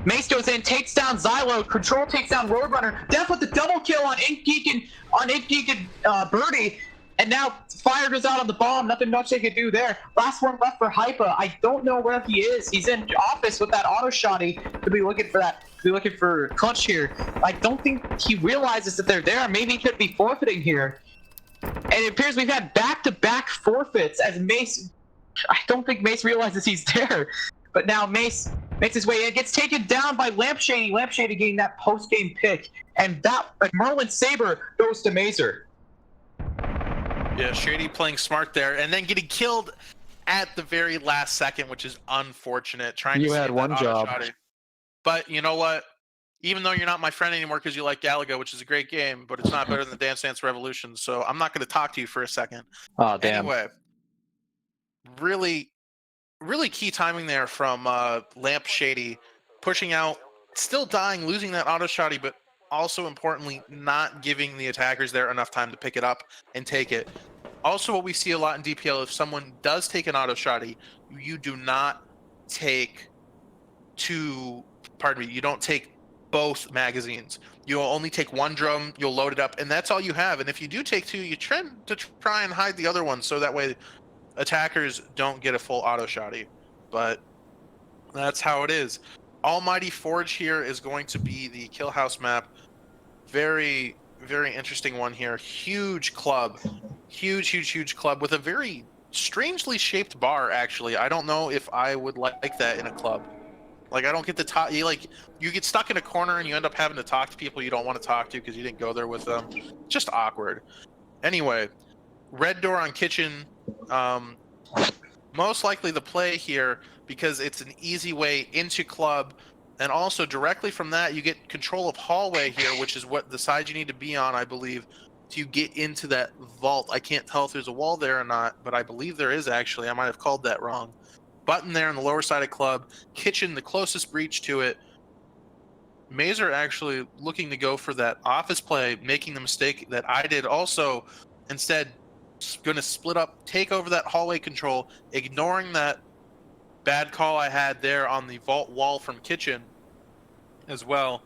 Mace goes in, takes down Xylo. Control takes down Roadrunner. Def with the double kill on Inkgeek and Birdie. And now fire goes out on the bomb. Nothing much they could do there. Last one left for Hypa. I don't know where he is. He's in office with that auto shotty to be looking for that. To be looking for clutch here. I don't think he realizes that they're there. Maybe he could be forfeiting here. And it appears we've had back-to-back forfeits as Mace. I don't think Mace realizes he's there. But now Mace makes his way in, gets taken down by Lampshady. Lampshady getting that post-game pick. And that Merlin Saber goes to Mazer. Yeah, Shady playing smart there, and then getting killed at the very last second, which is unfortunate. You had one job. But you know what? Even though you're not my friend anymore because you like Galaga, which is a great game, but it's not better than Dance Dance Revolution, so I'm not going to talk to you for a second. Oh, damn. Anyway, really key timing there from Lamp Shady, pushing out, still dying, losing that auto shotty, but also importantly, not giving the attackers there enough time to pick it up and take it. Also, what we see a lot in DPL, if someone does take an auto shotty, you do not take you don't take both magazines. You'll only take one drum, you'll load it up, and that's all you have. And if you do take two, you tend to try and hide the other one so that way attackers don't get a full auto shotty. But that's how it is. Almighty Forge here is going to be the kill house map. Very, very interesting one here. Huge club. Huge club with a very strangely shaped bar, actually. I don't know if I would like that in a club. Like, I don't get to talk. You get stuck in a corner and you end up having to talk to people you don't want to talk to because you didn't go there with them. Just awkward. Anyway, red door on kitchen. Most likely the play here because it's an easy way into club, and also directly from that you get control of hallway here, which is what the side you need to be on, I believe, to get into that vault. I can't tell if there's a wall there or not, but I believe there is actually. I might have called that wrong. Button there on the lower side of club. Kitchen, the closest breach to it. Mazer actually looking to go for that office play, making the mistake that I did also. Instead, going to split up, take over that hallway control, ignoring that bad call I had there on the vault wall from kitchen as well.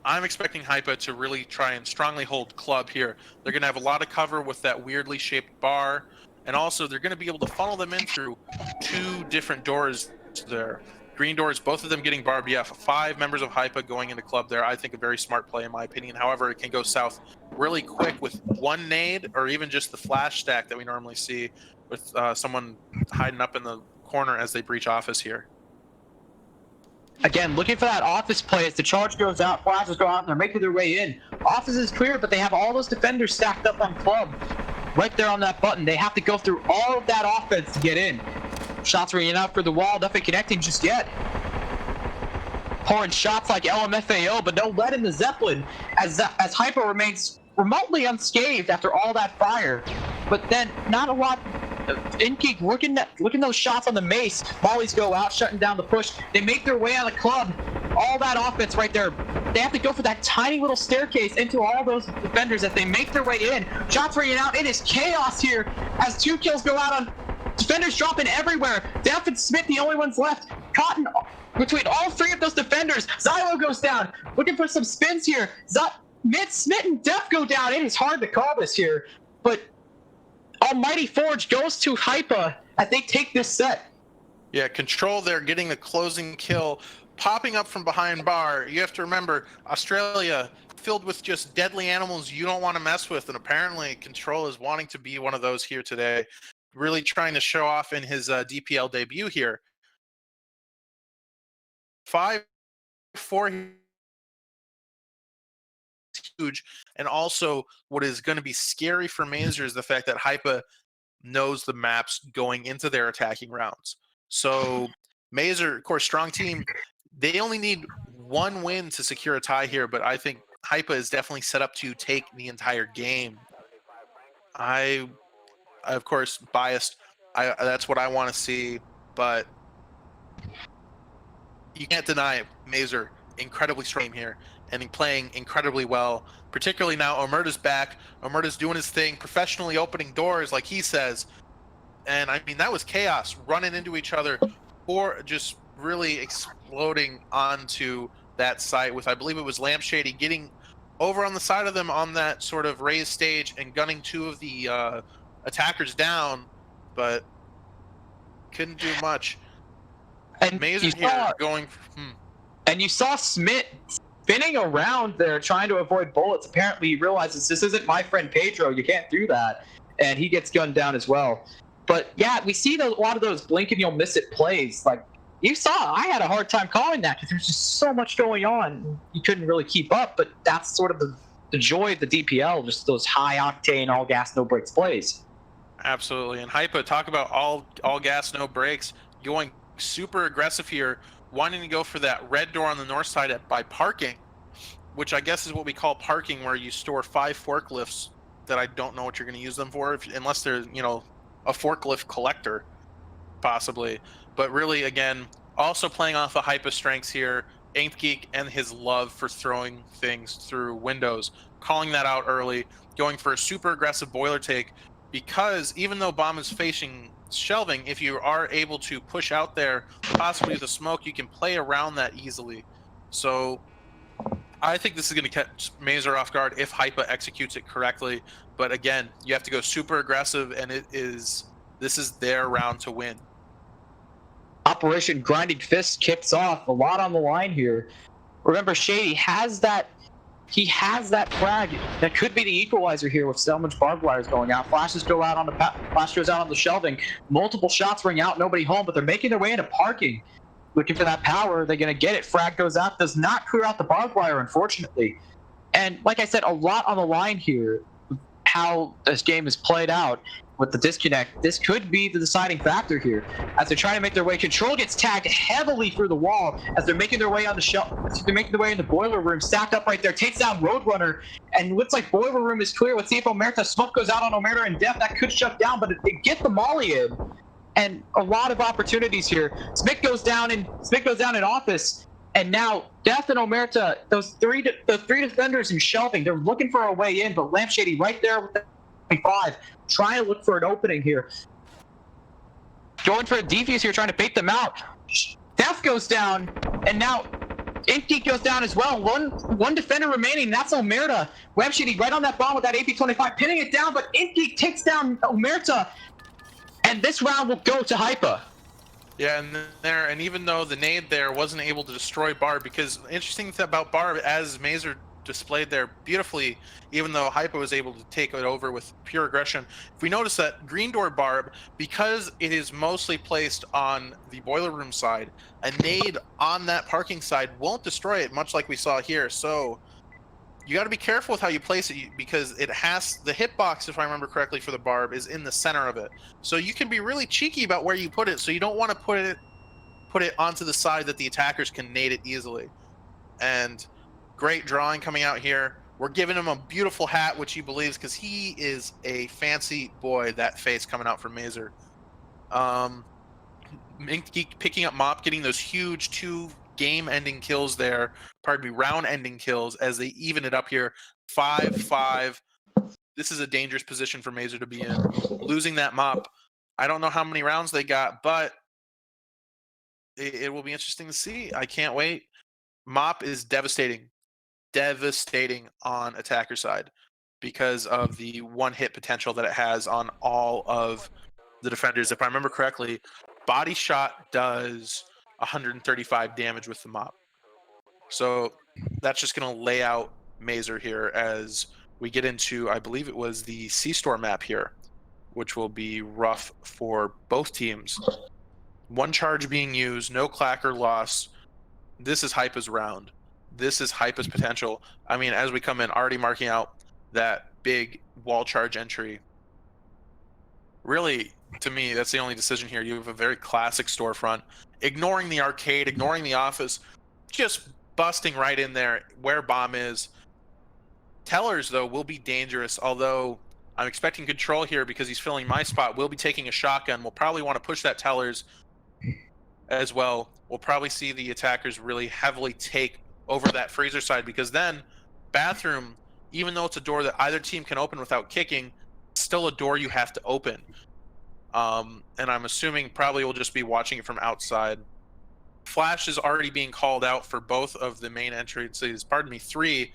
I'm expecting Hypa to really try and strongly hold club here. They're going to have a lot of cover with that weirdly shaped bar. And also, they're going to be able to funnel them in through two different doors there. Green doors, both of them getting barbed. Yeah, 5 members of Hypa going into club there. I think a very smart play, in my opinion. However, it can go south really quick with one nade or even just the flash stack that we normally see with someone hiding up in the corner as they breach office here. Again, looking for that office play as the charge goes out, flashes go out, and they're making their way in. Office is clear, but they have all those defenders stacked up on club. Right there on that button. They have to go through all of that offense to get in. Shots ringing out for the wall, nothing connecting just yet. Pouring shots like LMFAO, but no lead in the Zeppelin as Hypa remains remotely unscathed after all that fire. But then not a lot. Inkgeek looking those shots on the Mace. Volleys go out, shutting down the push. They make their way on the club. All that offense right there. They have to go for that tiny little staircase into all those defenders as they make their way in. Shots ringing out. It is chaos here as 2 kills go out on Defenders dropping everywhere. Def and Smith, the only ones left. Cotton between all three of those defenders. Xylo goes down. Looking for some spins here. Smith and Def go down. It is hard to call this here, but Almighty Forge goes to Hypa as they take this set. Yeah, Control there getting the closing kill, popping up from behind bar. You have to remember, Australia filled with just deadly animals you don't want to mess with, and apparently Control is wanting to be one of those here today. Really trying to show off in his DPL debut here. 5-4 huge, and also what is going to be scary for Mazer is the fact that Hypa knows the maps going into their attacking rounds. So Mazer, of course, strong team. They only need one win to secure a tie here, but I think Hypa is definitely set up to take the entire game. I of course, biased. That's what I want to see, but you can't deny it. Mazer, incredibly strong here and playing incredibly well. Particularly now, Omerta's back. Omerta's doing his thing, professionally opening doors, like he says. And I mean, that was chaos, running into each other, or just really exploding onto that site with, I believe it was Lampshady getting over on the side of them on that sort of raised stage and gunning two of the attackers down, but couldn't do much. And Mazer here going. And you saw Smith spinning around there trying to avoid bullets. Apparently he realizes this isn't my friend Pedro. You can't do that. And he gets gunned down as well. But yeah, we see a lot of those blink and you'll miss it plays. Like you saw, I had a hard time calling that because there's just so much going on. You couldn't really keep up, but that's sort of the joy of the DPL, just those high octane, all gas, no brakes plays. Absolutely. And Hypa, talk about all gas, no brakes, going super aggressive here, wanting to go for that red door on the north side by parking, which I guess is what we call parking, where you store 5 forklifts that I don't know what you're going to use them for, unless they're, a forklift collector, possibly. But really, again, also playing off of Hypa strengths here, Inked Geek and his love for throwing things through windows, calling that out early, going for a super aggressive boiler take, because even though bomb is facing shelving, if you are able to push out there, possibly with the smoke, you can play around that easily. So I think this is going to catch Mazer off guard if Hypa executes it correctly. But again, you have to go super aggressive, and this is their round to win. Operation Grinding Fist kicks off. A lot on the line here. Remember, Shady has that. He has that frag that could be the equalizer here with so much barbed wires going out. Flashes go out on flash goes out on the shelving. Multiple shots ring out, nobody home, but they're making their way into parking. Looking for that power, they're going to get it. Frag goes out, does not clear out the barbed wire, unfortunately. And like I said, a lot on the line here. How this game is played out with the disconnect, this could be the deciding factor here. As they're trying to make their way, Control gets tagged heavily through the wall as they're making their way on the shelf. They're making their way in the boiler room, stacked up right there, takes down Roadrunner, and looks like boiler room is clear. Let's see if Omerta, smoke goes out on Omerta and Def, that could shut down, but it get the molly in. And a lot of opportunities here. Smith goes down in office, and now Def and Omerta, the three defenders in shelving, they're looking for a way in, but Lampshady right there with the 5, trying to look for an opening here. Going for a defuse here, trying to bait them out. Def goes down, and now Inkgeek goes down as well. One defender remaining, that's Omerta. Lampshady right on that bomb with that AP-25, pinning it down, but Inkgeek takes down Omerta. And this round will go to Hypa. Yeah, and even though the nade there wasn't able to destroy Barb, because interesting thing about Barb, as Mazer displayed there beautifully, even though Hypa was able to take it over with pure aggression, if we notice that green door Barb, because it is mostly placed on the boiler room side, a nade on that parking side won't destroy it, much like we saw here. So you got to be careful with how you place it, because it has the hitbox, if I remember correctly, for the Barb is in the center of it. So you can be really cheeky about where you put it. So you don't want to put it onto the side that the attackers can nade it easily. And great drawing coming out here. We're giving him a beautiful hat, which he believes, because he is a fancy boy. That face coming out from Mazer. Geek picking up Mop, getting those huge 2 game-ending kills there, pardon me, round-ending kills as they even it up here. 5-5. This is a dangerous position for Mazer to be in. Losing that Mop, I don't know how many rounds they got, but it will be interesting to see. I can't wait. Mop is devastating on attacker side because of the one hit potential that it has on all of the defenders. If I remember correctly, body shot does 135 damage with the Mop. So that's just going to lay out Mazer here as we get into, I believe it was the C-Store map here, which will be rough for both teams. One charge being used, no clacker loss. This is Hypa's round. This is Hypa's potential. I mean, as we come in, already marking out that big wall charge entry. Really, to me, that's the only decision here. You have a very classic storefront, ignoring the arcade, ignoring the office, just busting right in there where bomb is. Tellers, though, will be dangerous, although I'm expecting control here because he's filling my spot. We'll be taking a shotgun. We'll probably want to push that Tellers as well. We'll probably see the attackers really heavily take over that freezer side because then bathroom, even though it's a door that either team can open without kicking, it's still a door you have to open. And I'm assuming probably we'll just be watching it from outside. Flash is already being called out for both of the main entrances. Pardon me, 3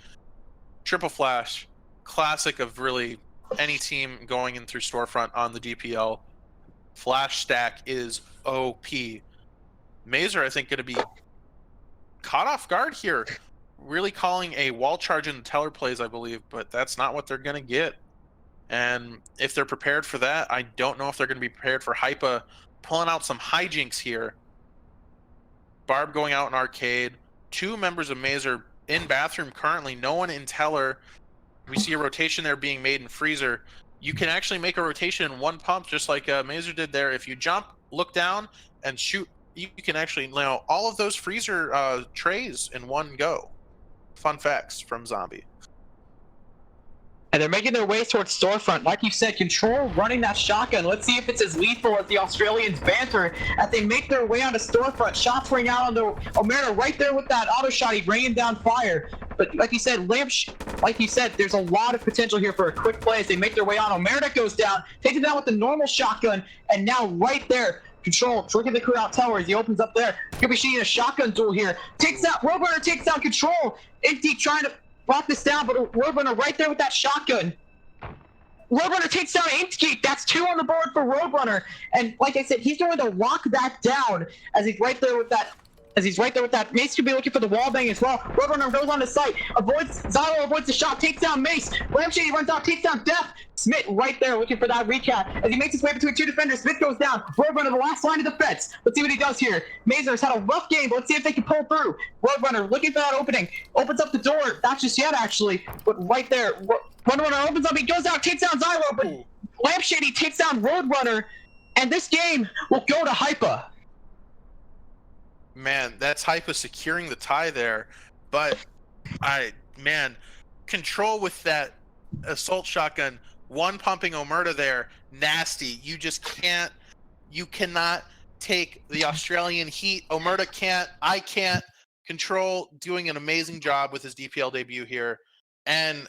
triple flash, classic of really any team going in through storefront on the DPL. Flash stack is OP. Mazer, I think, going to be caught off guard here. Really calling a wall charge in the teller plays, I believe, but that's not what they're going to get. And if they're prepared for that, I don't know if they're going to be prepared for Hypa pulling out some hijinks here. Barb going out in arcade. 2 members of Mazer in bathroom currently. No one in teller. We see a rotation there being made in freezer. You can actually make a rotation in one pump, just like Mazer did there. If you jump, look down, and shoot, you can actually all of those freezer trays in one go. Fun facts from Zombie. And they're making their way towards storefront. Like you said, Control running that shotgun. Let's see if it's as lethal as the Australians' banter as they make their way onto storefront. Shots ring out on the Omerta right there with that auto shot. He's raining down fire. But like you said, there's a lot of potential here for a quick play as they make their way on. Omerta goes down, takes it down with the normal shotgun, and now right there, Control tricking the crew out tower as he opens up there. Could be shooting a shotgun duel here. Takes out Roadrunner, takes down Control. Indy trying to lock this down, but Roadrunner right there with that shotgun. Roadrunner takes down Inkkeep. That's 2 on the board for Roadrunner. And like I said, he's going to lock that down as he's right there with that. Mace could be looking for the wall bang as well. Roadrunner goes on the site, Zylo avoids the shot, takes down Mace. Lampshade runs out, takes down Death. Smith right there looking for that recap as he makes his way between 2 defenders. Smith goes down. Roadrunner, the last line of defense. Let's see what he does here. Mazer's had a rough game, but let's see if they can pull through. Roadrunner looking for that opening. Opens up the door. Not just yet, actually, but right there. Roadrunner opens up. He goes out, takes down Zylo, but Lampshade, he takes down Roadrunner, and this game will go to Hypa. Man, that's Hypa securing the tie there. But Control with that assault shotgun, one pumping Omerta there, nasty. You cannot take the Australian heat. Omerta can't, I can't. Control doing an amazing job with his DPL debut here. And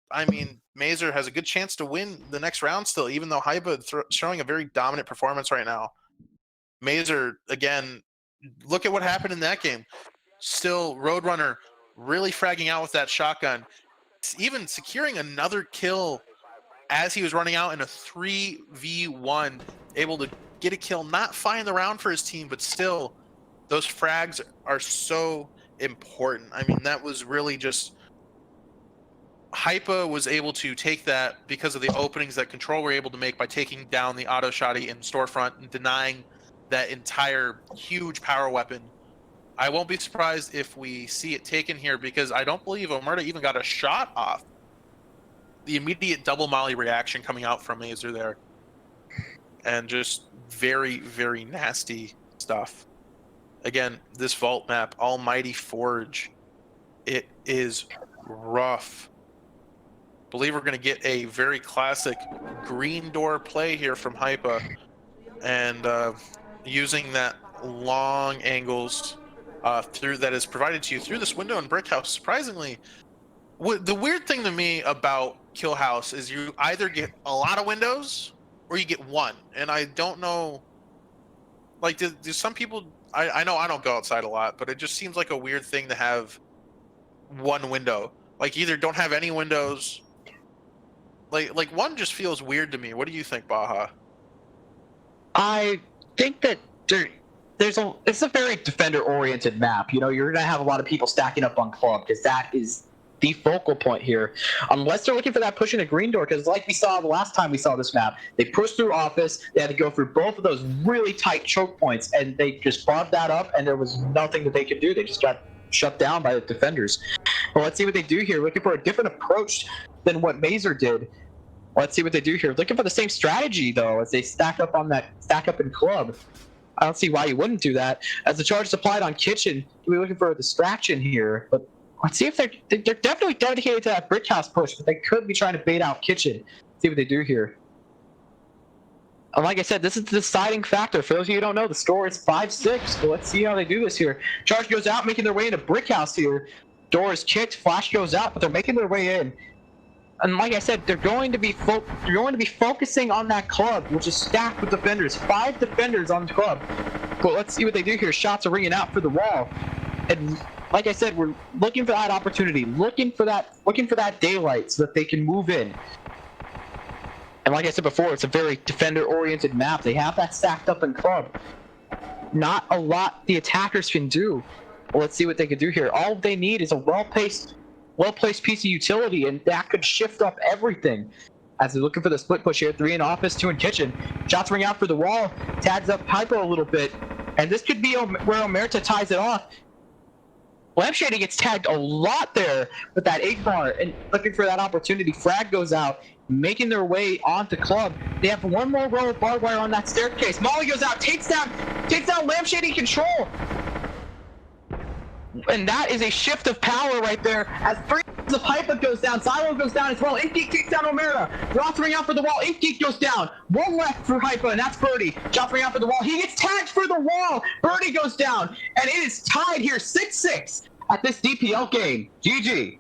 I mean, Mazer has a good chance to win the next round still, even though Hypa showing a very dominant performance right now. Mazer, again, look at what happened in that game. Still, Roadrunner really fragging out with that shotgun. Even securing another kill as he was running out in a 3v1. Able to get a kill, not find the round for his team, but still, those frags are so important. I mean, that was really just... Hypa was able to take that because of the openings that Control were able to make by taking down the auto shotty in storefront and denying that entire huge power weapon. I won't be surprised if we see it taken here because I don't believe Omerta even got a shot off. The immediate double molly reaction coming out from Mazer there. And just very, very nasty stuff. Again, this vault map, Almighty Forge, it is rough. Believe we're going to get a very classic green door play here from Hypa. And using that long angles through that is provided to you through this window in Brick House. Surprisingly, the weird thing to me about Kill House is you either get a lot of windows or you get one. And I don't know, like, do some people? I know I don't go outside a lot, but it just seems like a weird thing to have one window. Like, either don't have any windows. Like one just feels weird to me. What do you think, Baja? I think that it's a very defender oriented map. You know, you're gonna have a lot of people stacking up on club because that is the focal point here. Unless they're looking for that push in a green door, because like we saw the last time we saw this map, they pushed through office, they had to go through both of those really tight choke points, and they just bombed that up, and there was nothing that they could do. They just got shut down by the defenders. Well, let's see what they do here. Looking for a different approach than what Mazer did. Let's see what they do here. Looking for the same strategy though, as they stack up in club. I don't see why you wouldn't do that. As the charge is applied on kitchen, we're looking for a distraction here. But let's see if they're definitely dedicated to that brick house push, but they could be trying to bait out kitchen. Let's see what they do here. And like I said, this is the deciding factor. For those of you who don't know, the score is 5-6. So let's see how they do this here. Charge goes out, making their way into brick house here. Door is kicked, flash goes out, but they're making their way in. And like I said, they're going to be focusing on that club, which is stacked with defenders. 5 defenders on the club. But let's see what they do here. Shots are ringing out for the wall. And like I said, we're looking for that opportunity, looking for that daylight so that they can move in. And like I said before, it's a very defender-oriented map. They have that stacked up in club. Not a lot the attackers can do. Well, let's see what they can do here. All they need is a well-placed piece of utility, and that could shift up everything. As they're looking for the split push here, 3 in office, 2 in kitchen. Shots ring out for the wall, tags up Hypa a little bit, and this could be where Omerta ties it off. Lampshady gets tagged a lot there with that 8-bar, and looking for that opportunity. Frag goes out, making their way onto club. They have one more row of barbed wire on that staircase. Molly goes out, takes down Lampshady control. And that is a shift of power right there. As 3 of Hypa goes down, Silo goes down as well. Inkgeek takes down Omerta. Drops ring out for the wall. Inkgeek goes down. One left for Hypa, and that's Birdie. Drops ring out for the wall. He gets tagged for the wall. Birdie goes down, and it is tied here 6-6 at this DPL game. GG.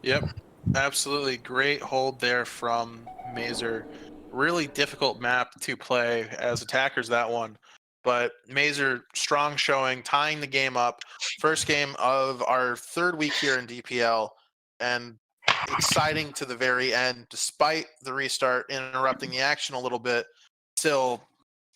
Yep, absolutely great hold there from Mazer. Really difficult map to play as attackers, that one. But Mazer, strong showing, tying the game up. First game of our 3rd week here in DPL, and exciting to the very end, despite the restart interrupting the action a little bit. Still,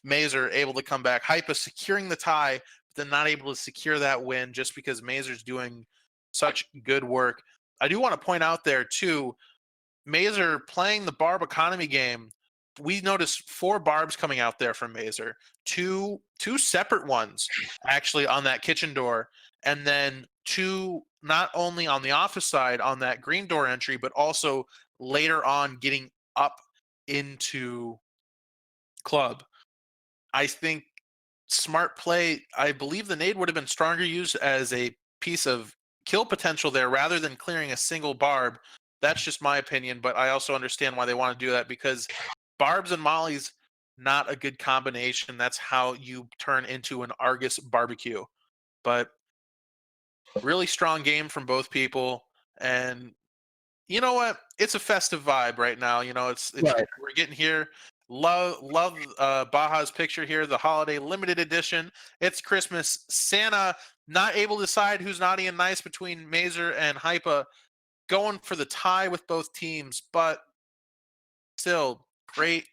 Mazer able to come back. Hypa securing the tie, but then not able to secure that win just because Mazer's doing such good work. I do want to point out there too, Mazer playing the Barb economy game. We noticed 4 barbs coming out there from Mazer, two separate ones actually on that kitchen door, and then 2 not only on the office side on that green door entry, but also later on getting up into club. I think smart play. I believe the nade would have been stronger used as a piece of kill potential there rather than clearing a single barb. That's just my opinion, but I also understand why they want to do that, because barbs and mollies, not a good combination. That's how you turn into an Argus barbecue. But really strong game from both people, and you know what? It's a festive vibe right now. You know, it's Right. we're getting here. Love Baja's picture here, the holiday limited edition. It's Christmas. Santa not able to decide who's naughty and nice between Mazer and Hypa, going for the tie with both teams, but still great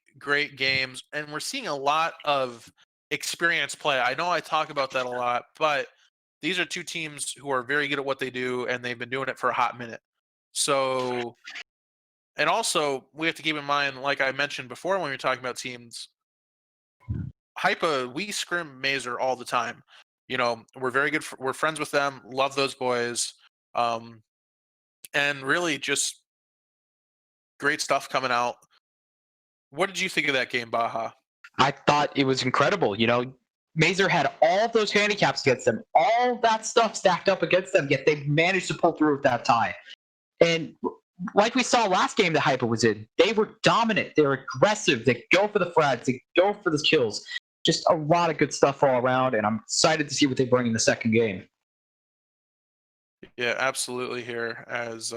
games, and we're seeing a lot of experience play. I know I talk about that a lot, but these are 2 teams who are very good at what they do, and they've been doing it for a hot minute. So, and also we have to keep in mind, like I mentioned before when we were talking about teams, Hypa, we scrim Mazer all the time. You know, we're very good. We're friends with them. Love those boys, and really just great stuff coming out. What did you think of that game, Baja? I thought it was incredible. You know, Mazer had all of those handicaps against them, all that stuff stacked up against them, yet they managed to pull through with that tie. And like we saw last game that Hypa was in, they were dominant. They were aggressive. They go for the frags. They go for the kills. Just a lot of good stuff all around, and I'm excited to see what they bring in the second game. Yeah, absolutely. Here, as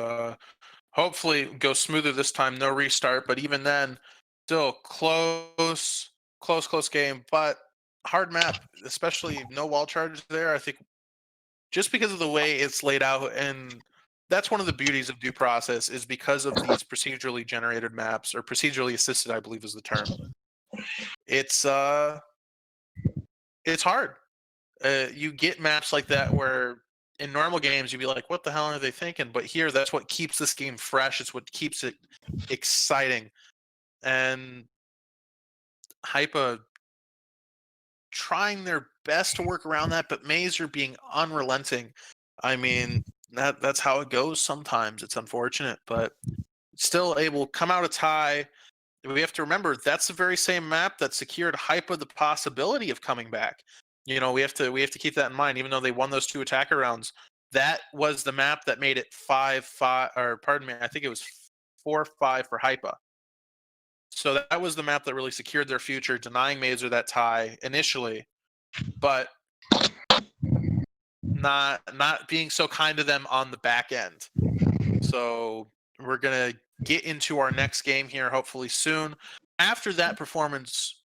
hopefully go smoother this time. No restart, but even then, Still close game, but hard map, especially no wall charges there. I think just because of the way it's laid out, and that's one of the beauties of due process is because of these procedurally generated maps or procedurally assisted, I believe is the term. It's it's hard. You get maps like that where in normal games you'd be like, "What the hell are they thinking?" But here, that's what keeps this game fresh. It's what keeps it exciting. And Hypa trying their best to work around that, but Mazer being unrelenting. I mean, that's how it goes sometimes. It's unfortunate, but still able to come out a tie. We have to remember that's the very same map that secured Hypa the possibility of coming back. We have to keep that in mind. Even though they won those two attacker rounds, that was the map that made it 5-5, or pardon me, I think it was 4-5 for Hypa. So that was the map that really secured their future, denying Mazer that tie initially, but not being so kind to them on the back end. So we're gonna get into our next game here hopefully soon. After that performance,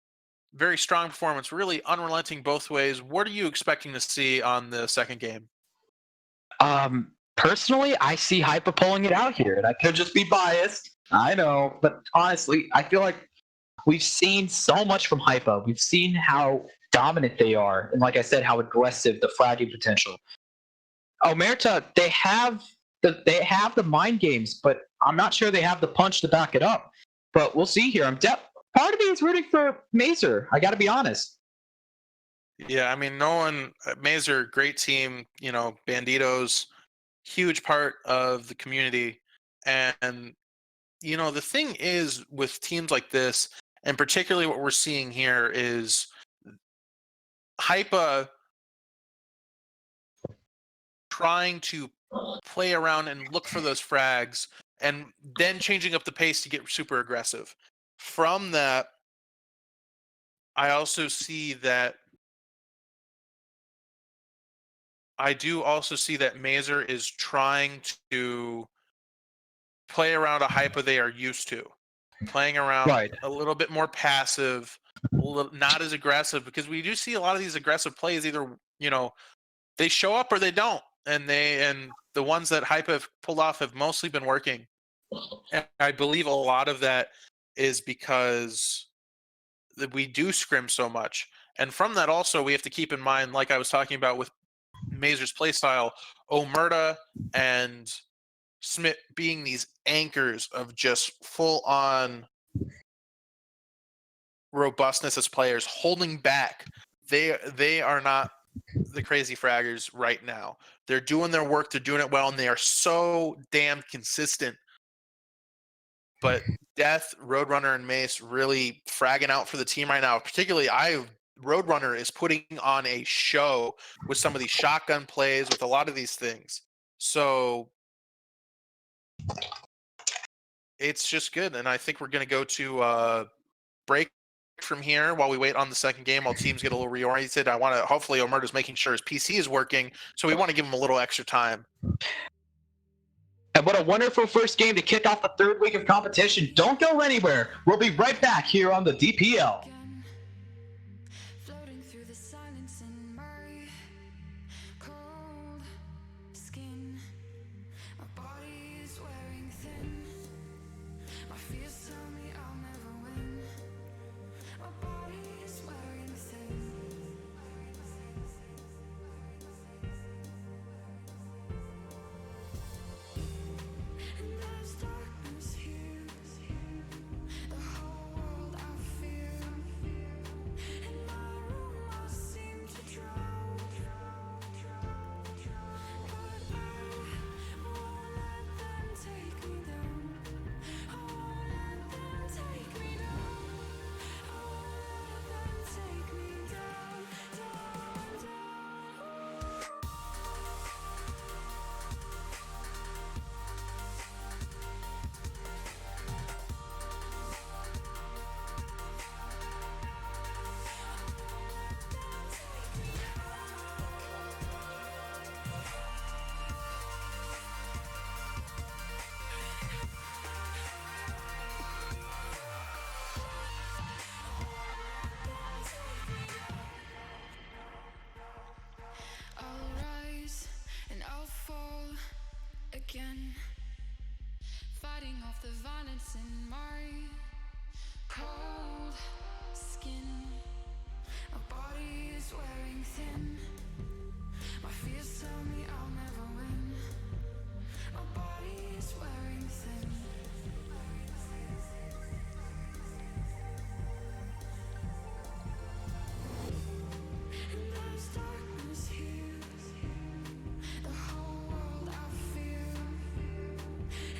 very strong performance, really unrelenting both ways. What are you expecting to see on the second game? Personally, I see Hypa pulling it out here, and I could just be biased. I know, but honestly, I feel like we've seen so much from Hypa. We've seen how dominant they are, and like I said, how aggressive the fragging potential. Omerta, they have the mind games, but I'm not sure they have the punch to back it up. But we'll see here. Part of me is rooting for Mazer. I got to be honest. Yeah, I mean, no one, Mazer, great team, Banditos, huge part of the community. And, the thing is with teams like this, and particularly what we're seeing here is Hypa trying to play around and look for those frags and then changing up the pace to get super aggressive. From that, I also see that I do also see that Mazer is trying to play around a Hypa they are used to, playing around Right. a little bit more passive, not as aggressive, because we do see a lot of these aggressive plays either, they show up or they don't. And the ones that Hypa have pulled off have mostly been working. And I believe a lot of that is because we do scrim so much. And from that also we have to keep in mind, like I was talking about with Mazer's playstyle, Omerta and Smith being these anchors of just full on robustness as players, holding back. They are not the crazy fraggers right now. They're doing their work, they're doing it well, and they are so damn consistent. But Death, Roadrunner, and Mace really fragging out for the team right now. Particularly, Roadrunner is putting on a show with some of these shotgun plays, with a lot of these things. So it's just good, and I think we're going to go to break from here while we wait on the second game while teams get a little reoriented. I want to hopefully Omerta's making sure his PC is working, so we want to give him a little extra time. And what a wonderful first game to kick off the third week of competition. Don't go anywhere. We'll be right back here on the DPL. Floating through the silence in my cold skin. My body is wearing thin. My fears tell me I'll never win. My body is wearing thin. And there's darkness here. The whole world I fear. violence in my cold skin. My body is wearing thin. My fears tell me I'll never win. My body is wearing thin. And there's darkness here. The whole world I fear.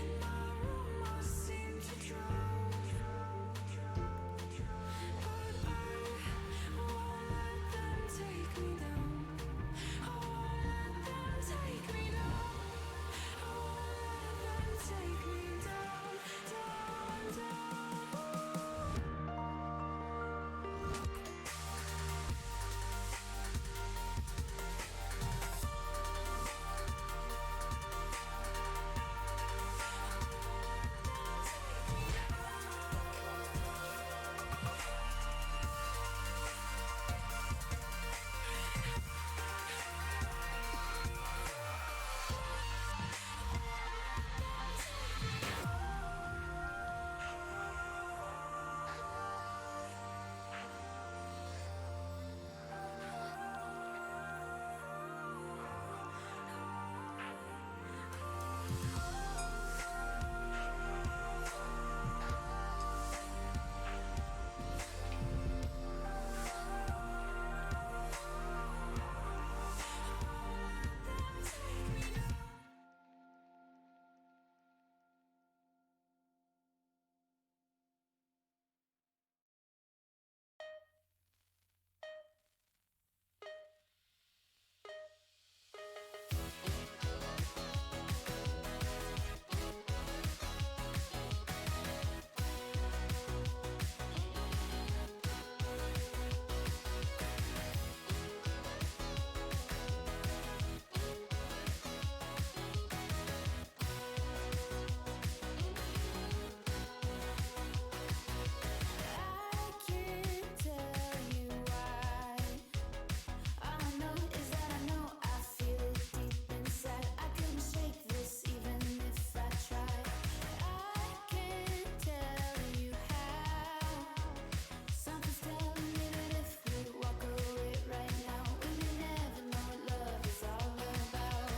In my room I seem to drown. But I won't let them take me down. I won't let them take me down. I won't let them take me down, down, down. I can't tell you why. All I know is that I know I feel it deep inside. I couldn't shake this even if I tried. I can't tell you how. Something's telling me that if we walk away right now, we may never know what love is all about.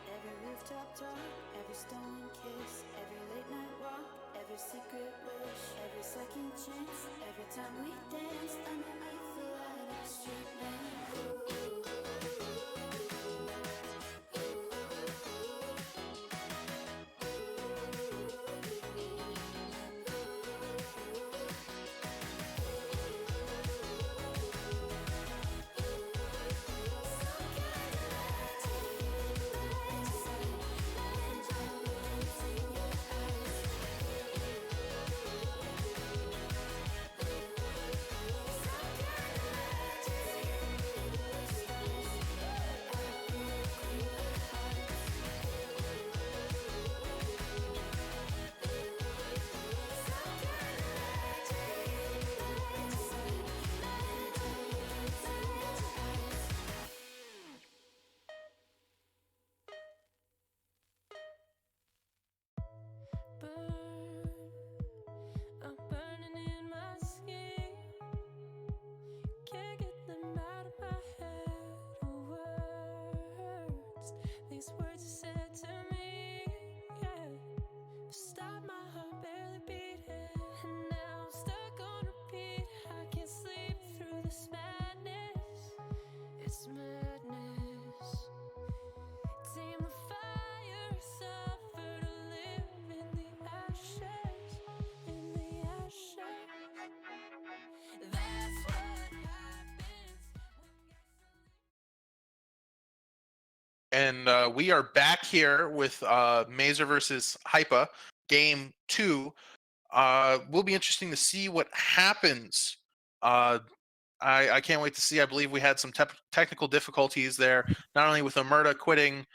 Every rooftop talk, every stolen kiss, every late night walk, every secret wish, every second chance, every time we danced underneath the light of the street lamp. So we are back here with Mazer versus Hypa, game 2. Will be interesting to see what happens. I can't wait to see. I believe we had some technical difficulties there, not only with Omerta quitting,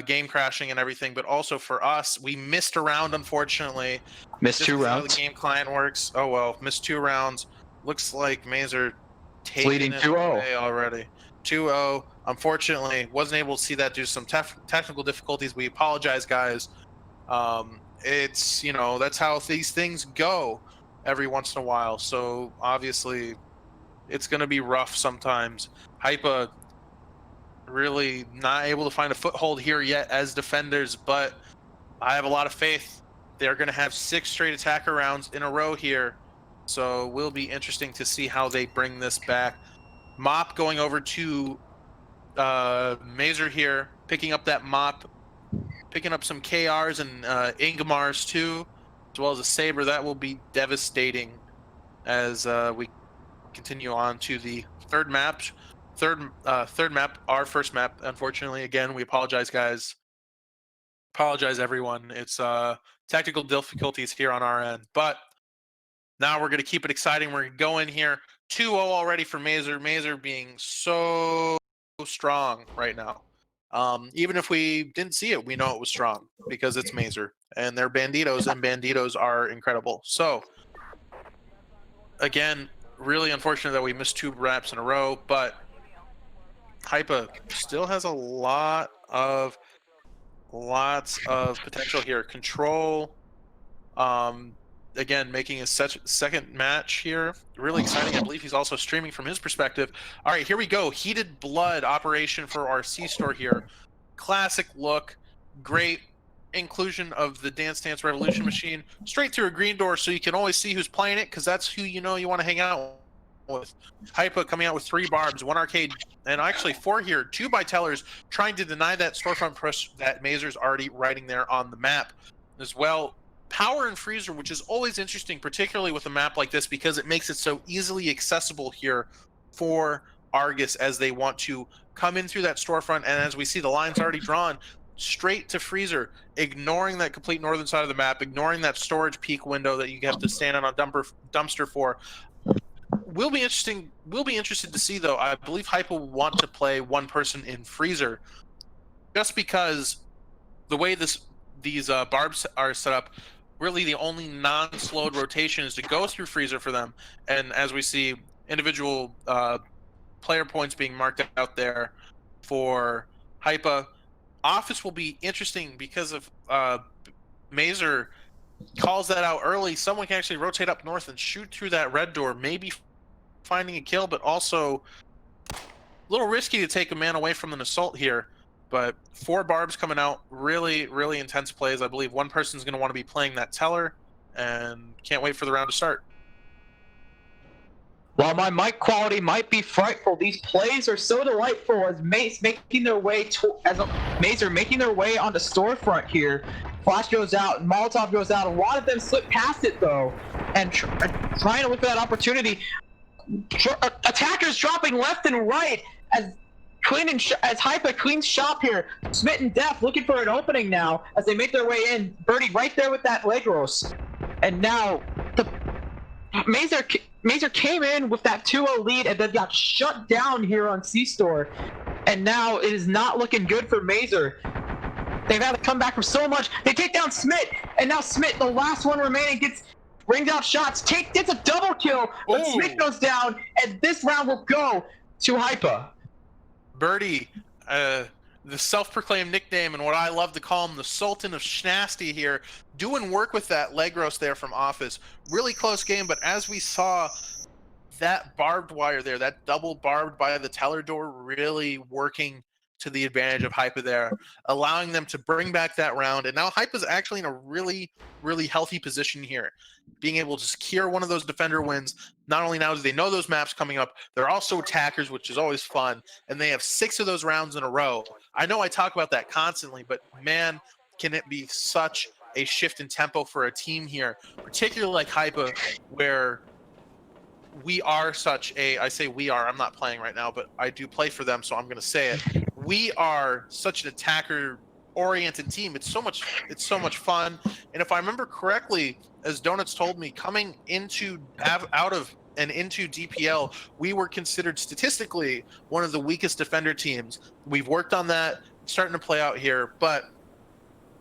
game crashing and everything, but also for us. We missed a round, unfortunately. Missed Just 2 because of how rounds. the game client works. Oh well, missed 2 rounds. Looks like Mazer taking Leading it 2-0. away already. 2-0. Unfortunately, wasn't able to see that due to some technical difficulties. We apologize, guys. It's, that's how these things go every once in a while. So obviously, it's going to be rough sometimes. Hypa really not able to find a foothold here yet as defenders, but I have a lot of faith. They're going to have 6 straight attacker rounds in a row here. So will be interesting to see how they bring this back. Mop going over to Mazer here, picking up that Mop, picking up some KRs and Ingmars too, as well as a Saber. That will be devastating as we continue on to the third map. Third map, our first map. Unfortunately, again, we apologize, guys. Apologize, everyone. It's technical difficulties here on our end, but now we're going to keep it exciting. We're going to go in here 2-0 already for Mazer. Mazer being so strong right now. Even if we didn't see it, we know it was strong because it's Mazer and they're Banditos, and Banditos are incredible. So, again, really unfortunate that we missed 2 reps in a row, but Hypa still has lots of potential here. Control, again, making his second match here. Really exciting. I believe he's also streaming from his perspective. All right, here we go. Heated Blood operation for our C-Store here. Classic look. Great inclusion of the Dance Dance Revolution machine. Straight through a green door so you can always see who's playing it, because that's who you want to hang out with. Hypa coming out with 3 barbs, 1 arcade, and actually 4 here. 2 by tellers trying to deny that storefront push that Mazer's already writing there on the map as well. Power and freezer, which is always interesting, particularly with a map like this, because it makes it so easily accessible here for Argus as they want to come in through that storefront. And as we see, the line's already drawn straight to freezer, ignoring that complete northern side of the map, ignoring that storage peak window that you have to stand on a dumpster for. Will be interested to see, though. I believe Hype will want to play 1 person in freezer, just because the way these barbs are set up, really the only non-slowed rotation is to go through freezer for them. And as we see, individual player points being marked out there for Hypa. Office will be interesting because of Mazer calls that out early. Someone can actually rotate up north and shoot through that red door, maybe finding a kill, but also a little risky to take a man away from an assault here. But 4 barbs coming out, really, really intense plays. I believe 1 person's going to want to be playing that teller, and can't wait for the round to start. While my mic quality might be frightful, these plays are so delightful as Mazer making their way on the storefront here. Flash goes out, and Molotov goes out. A lot of them slip past it, though, and trying to look for that opportunity. Attackers dropping left and right as Hypa cleans shop here. Smitten Death looking for an opening now as they make their way in. Birdie right there with that Legros. And now Mazer came in with that 2-0 lead and then got shut down here on C-Store. And now it is not looking good for Mazer. They've had to come back from so much. They take down Smith, and now Smith, the last one remaining, rings out shots, gets a double kill, but Smith goes down, and this round will go to Hypa. Birdie, the self-proclaimed nickname, and what I love to call him, the Sultan of Schnasty here, doing work with that Legros there from Office. Really close game, but as we saw, that barbed wire there, that double barbed by the teller door, really working to the advantage of Hypa there, allowing them to bring back that round. And now Hypa's actually in a really, really healthy position here, being able to secure one of those defender wins. Not only now do they know those maps coming up, they're also attackers, which is always fun, and they have 6 of those rounds in a row. I know I talk about that constantly, but man, can it be such a shift in tempo for a team here, particularly like Hypa, where we are such a, I say we are, I'm not playing right now, but I do play for them, so I'm going to say it. we are such an attacker-oriented team. It's so much fun. And if I remember correctly, as Donuts told me, coming out of and into DPL, we were considered statistically one of the weakest defender teams. We've worked on that, starting to play out here, but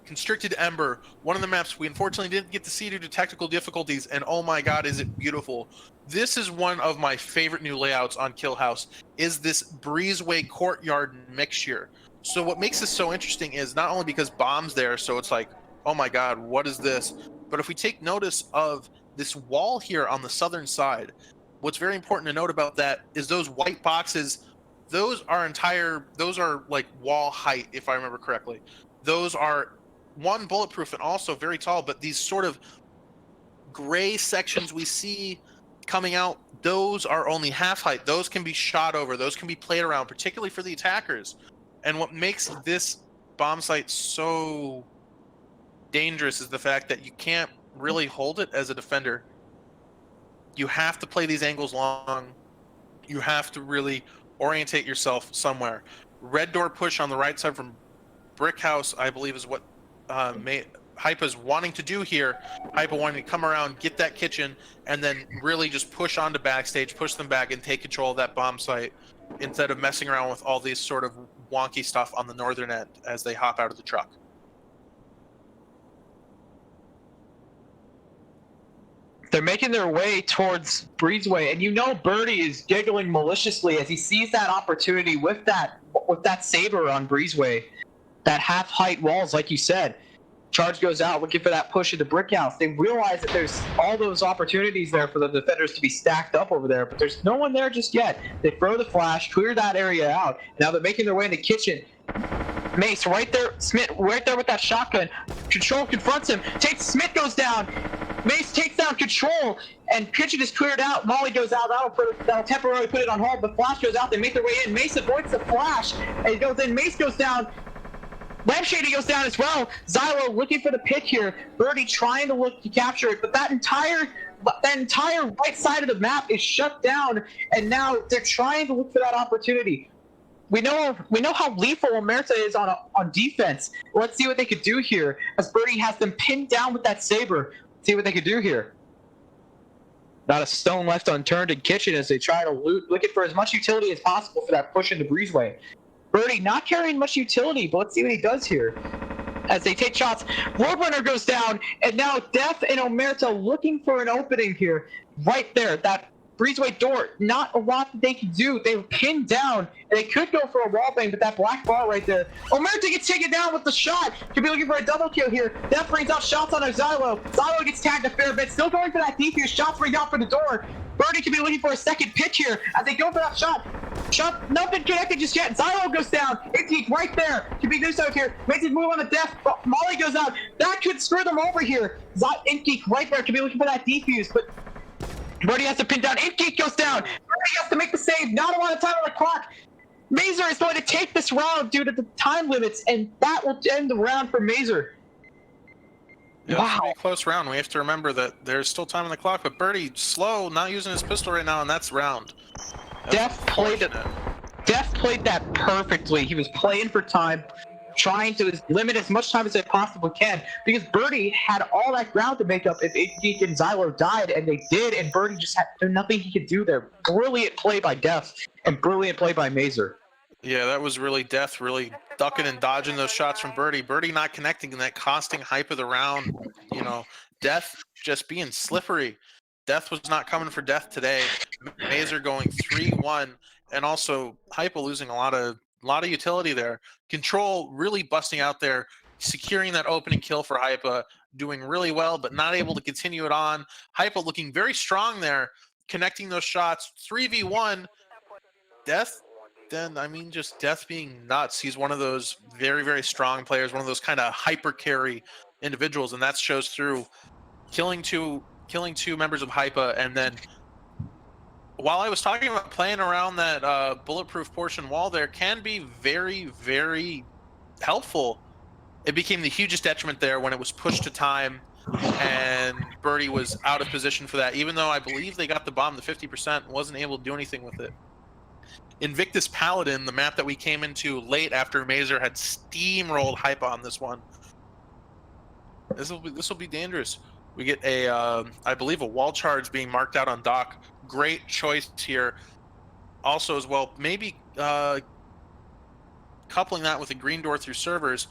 Constricted Ember, one of the maps we unfortunately didn't get to see due to technical difficulties, and oh my god, is it beautiful. This is one of my favorite new layouts on Kill House, is this breezeway courtyard mixture. So what makes this so interesting is not only because bombs there, so it's like, oh my god, what is this? But if we take notice of this wall here on the southern side, what's very important to note about that is those white boxes, those are like wall height, if I remember correctly. Those are one, bulletproof, and also very tall, but these sort of gray sections we see coming out, those are only half height. Those can be shot over, those can be played around, particularly for the attackers. And what makes this bomb site so dangerous is the fact that you can't really hold it as a defender. You have to play these angles long. You have to really orientate yourself somewhere. Red door push on the right side from Brick House, I believe, is what Hypa's wanting to do here. Hypa wanting to come around, get that kitchen, and then really just push onto backstage, push them back, and take control of that bomb site instead of messing around with all these sort of wonky stuff on the northern end as they hop out of the truck. They're making their way towards Breezeway, and you know Birdie is giggling maliciously as he sees that opportunity with that saber on Breezeway. That half-height walls, like you said. Charge goes out, looking for that push into Brick House. They realize that there's all those opportunities there for the defenders to be stacked up over there, but there's no one there just yet. They throw the flash, clear that area out. Now they're making their way in the kitchen. Mace right there, Smith right there with that shotgun. Control confronts him. Smith goes down. Mace takes down Control, and kitchen is cleared out. Molly goes out. That'll temporarily put it on hold. The flash goes out. They make their way in. Mace avoids the flash, and he goes in. Mace goes down. Lampshady goes down as well. Xylo looking for the pick here. Birdie trying to look to capture it, but that entire right side of the map is shut down, and now they're trying to look for that opportunity. We know how lethal Omerta is on defense. Let's see what they could do here, as Birdie has them pinned down with that saber. See what they could do here. Not a stone left unturned in kitchen as they try to loot, looking for as much utility as possible for that push into Breezeway. Birdie not carrying much utility, but let's see what he does here. As they take shots, Roadrunner goes down, and now Def and Omerta looking for an opening here. Right there, that Breezeway door, not a lot that they can do. They were pinned down, and they could go for a wall bang, but that black bar right there. Omerta gets taken down with the shot. Could be looking for a double kill here. Def brings out shots on Xylo. Xylo gets tagged a fair bit, still going for that defuse. Shots ring out for the door. Birdie could be looking for a second pitch here as they go for that shot. Shot, nothing connected just yet. Xylo goes down. Inky right there. Could be do so here. Makes it move on to Def. Molly goes out. That could screw them over here. Inky right there. Could be looking for that defuse, but Birdie has to pin down. Inky goes down. Birdie has to make the save. Not a lot of time on the clock. Mazer is going to take this round due to the time limits, and that will end the round for Mazer. Yeah, wow. It's gonna be a close round. We have to remember that there's still time on the clock, but Birdie slow, not using his pistol right now, and that's round. Def played that perfectly. He was playing for time, trying to limit as much time as they possibly can, because Birdie had all that ground to make up if Inky and Xylo died, and they did, and Birdie just had nothing he could do there. Brilliant play by Def, and brilliant play by Mazer. Yeah, that was really Death really ducking and dodging those shots from Birdie. Birdie not connecting, and that costing Hypa the round. You know, Death just being slippery. Death was not coming for Death today. Mazer going 3-1, and also Hypa losing a lot of utility there. Control really busting out there, securing that opening kill for Hypa, doing really well, but not able to continue it on. Hypa looking very strong there, connecting those shots. 3v1. Death. Then I mean, just Death being nuts. He's one of those very, very strong players, one of those kind of hyper carry individuals, and that shows through. Killing two members of Hypa, and then while I was talking about playing around that bulletproof portion wall, there can be very, very helpful. It became the hugest detriment there when it was pushed to time, and Birdie was out of position for that. Even though I believe they got the bomb to 50%, wasn't able to do anything with it. Invictus Paladin, the map that we came into late after Mazer had steamrolled Hypa on this one. This will be dangerous. We get a, I believe, a wall charge being marked out on Doc. Great choice here. Also, as well, maybe coupling that with a green door through servers.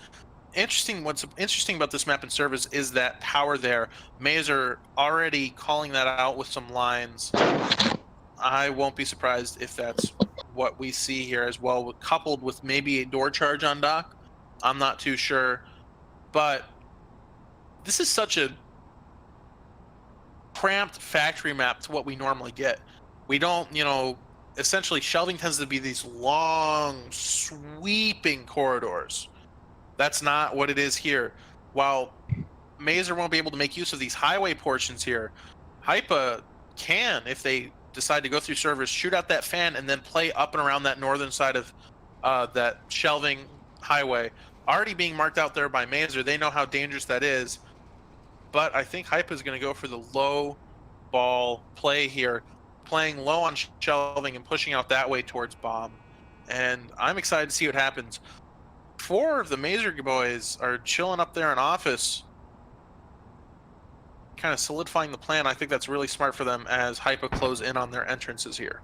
What's interesting about this map and servers is that power there. Mazer already calling that out with some lines. I won't be surprised if that's what we see here as well, coupled with maybe a door charge on Doc. I'm not too sure, but this is such a cramped factory map to what we normally get. We don't, essentially shelving tends to be these long, sweeping corridors. That's not what it is here. While Mazer won't be able to make use of these highway portions here, Hypa can, if they decide to go through servers, shoot out that fan and then play up and around that northern side of that shelving highway. Already being marked out there by Mazer. They know how dangerous that is. But I think Hypa is going to go for the low ball play here, playing low on shelving and pushing out that way towards bomb. And I'm excited to see what happens. 4 of the Mazer boys are chilling up there in office, kind of solidifying the plan. I think that's really smart for them as Hypa close in on their entrances here.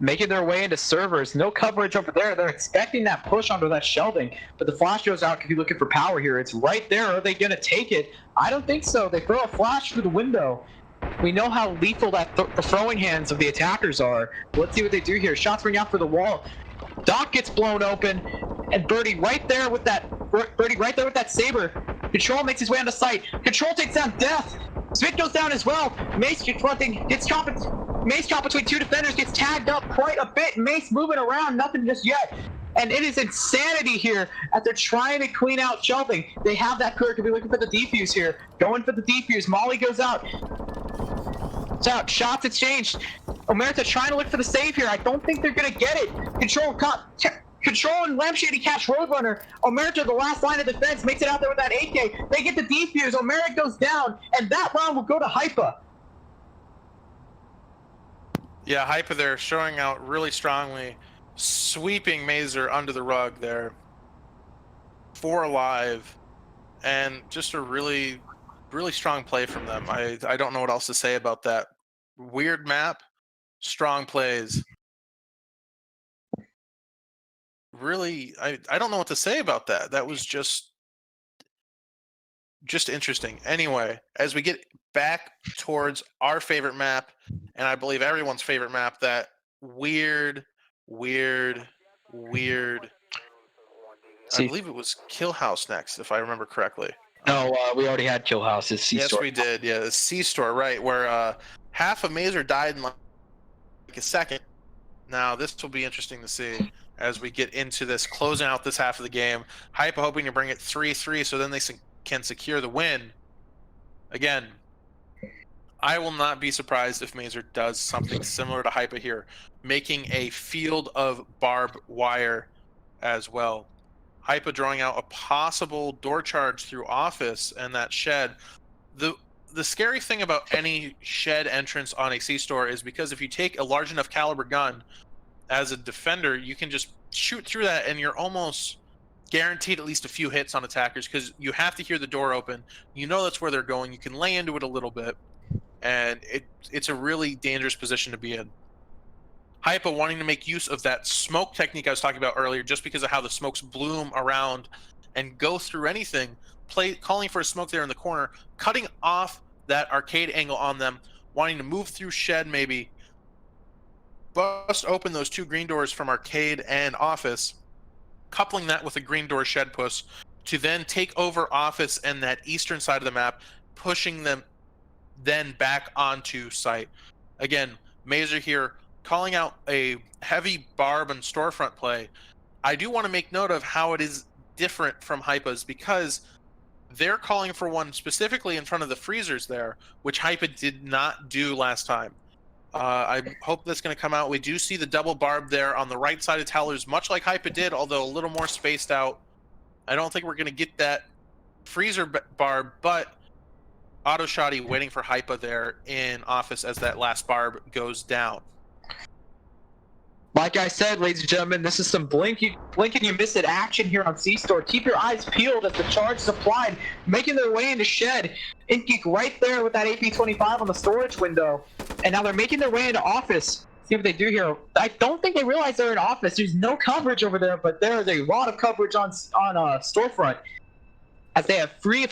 Making their way into servers, no coverage over there. They're expecting that push onto that shelving, but the flash goes out. Could be looking for power here. It's right there. Are they going to take it? I don't think so. They throw a flash through the window. We know how lethal that the throwing hands of the attackers are. Let's see what they do here. Shots ring out for the wall. Doc gets blown open, and Birdie right there with that saber. Control makes his way onto site. Control takes down Death. Smith goes down as well. Mace gets chopped between 2 defenders, gets tagged up quite a bit. Mace moving around, nothing just yet. And it is insanity here as they're trying to clean out shelving. They have that clear. Could be looking for the defuse here. Going for the defuse. Molly goes out. It's out. Shots exchanged. Omerta trying to look for the save here. I don't think they're going to get it. Control and Lampshady catch Roadrunner. Omerta, the last line of defense, makes it out there with that AK. They get the defuse. Omerta goes down, and that round will go to Hypa. Yeah, Hypa there showing out really strongly, sweeping Mazer under the rug there. 4 alive, and just a really, really strong play from them. I don't know what else to say about that. Weird map, strong plays. Really, I don't know what to say about that. That was just interesting. Anyway, as we get back towards our favorite map, and I believe everyone's favorite map, that weird. I believe it was Kill House next, if I remember correctly. No, we already had Kill House's C-Store. Yes, we did. Yeah, the C-Store, right, where half of Mazer died in like a second. Now, this will be interesting to see as we get into this, closing out this half of the game. Hypa hoping to bring it 3-3 so then they can secure the win. Again, I will not be surprised if Mazer does something similar to Hypa here, making a field of barbed wire as well. Hypa drawing out a possible door charge through office and that shed. The scary thing about any shed entrance on a C-Store is because if you take a large enough caliber gun, as a defender, you can just shoot through that and you're almost guaranteed at least a few hits on attackers because you have to hear the door open. You know that's where they're going. You can lay into it a little bit, and it's a really dangerous position to be in. Hypa wanting to make use of that smoke technique I was talking about earlier just because of how the smokes bloom around and go through anything, calling for a smoke there in the corner, cutting off that arcade angle on them, wanting to move through shed maybe, bust open those 2 green doors from arcade and office, coupling that with a green door shed push to then take over office and that eastern side of the map, pushing them then back onto site. Again, Mazer here calling out a heavy barb and storefront play. I do want to make note of how it is different from Hypa's because they're calling for one specifically in front of the freezers there, which Hypa did not do last time. I hope that's going to come out. We do see the double barb there on the right side of towers, much like Hypa did, although a little more spaced out. I don't think we're going to get that freezer barb, but auto shoddy waiting for Hypa there in office as that last barb goes down. Like I said, ladies and gentlemen, this is some blink and you miss it action here on C-Store. Keep your eyes peeled as the charge is applied, making their way into Shed. Inkgeek right there with that AP25 on the storage window. And now they're making their way into Office. See what they do here. I don't think they realize they're in Office. There's no coverage over there, but there is a lot of coverage on Storefront. As they have free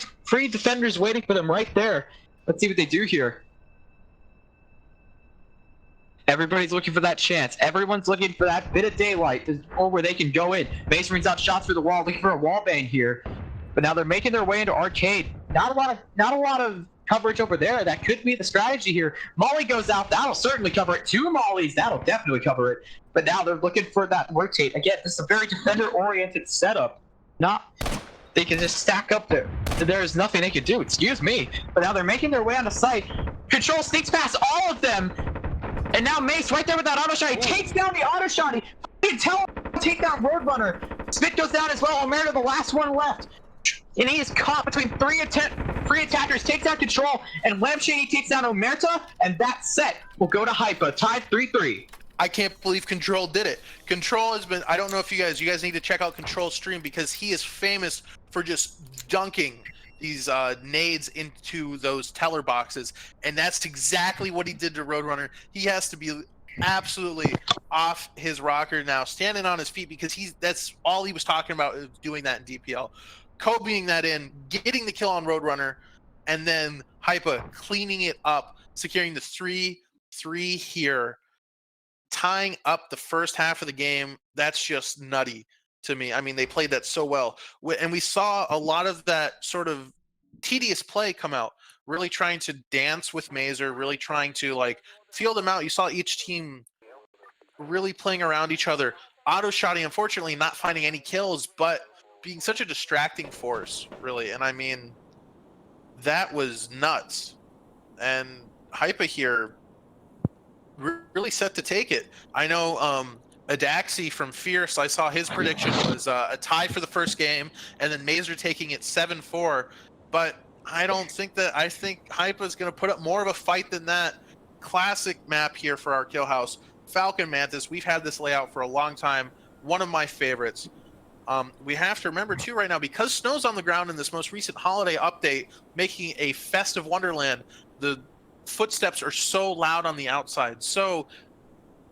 defenders waiting for them right there. Let's see what they do here. Everybody's looking for that chance. Everyone's looking for that bit of daylight or where they can go in. Mace brings out shots through the wall, looking for a wall bang here. But now they're making their way into Arcade. Not a lot of coverage over there. That could be the strategy here. Molly goes out. That'll certainly cover it. 2 Mollies. That'll definitely cover it. But now they're looking for that rotate. Again, this is a very defender-oriented setup. They can just stack up there. There's nothing they can do. Excuse me. But now they're making their way on the site. Control sneaks past all of them. And now Mace right there with that auto shot. He takes down the auto shot. He take down Roadrunner. Smith goes down as well. Omerta, the last one left. And he is caught between three attackers, takes out Control, and Lampshady takes down Omerta, and that set will go to Hypa, tied 3-3. I can't believe Control did it. Control has been, I don't know if you guys need to check out Control's stream because he is famous for just dunking these nades into those teller boxes, and that's exactly what he did to Roadrunner. He has to be absolutely off his rocker now, standing on his feet, because that's all he was talking about, is doing that in DPL. Kobeing that in, getting the kill on Roadrunner, and then Hypa cleaning it up, securing the 3-3 here, tying up the first half of the game. That's just nutty to me. I mean, they played that so well. And we saw a lot of that sort of tedious play come out, really trying to dance with Mazer, really trying to like feel them out. You saw each team really playing around each other. Auto shotting, unfortunately, not finding any kills, but being such a distracting force, really. And I mean, that was nuts. And Hypa here really set to take it. I know Adaxi from Fierce, I saw his prediction was a tie for the first game, and then Mazer taking it 7-4. But I don't think that. I think Hypa is going to put up more of a fight than that. Classic map here for our kill house. Falcon Mantis, we've had this layout for a long time. One of my favorites. We have to remember too right now, because snow's on the ground in this most recent holiday update, making a festive wonderland, the footsteps are so loud on the outside. So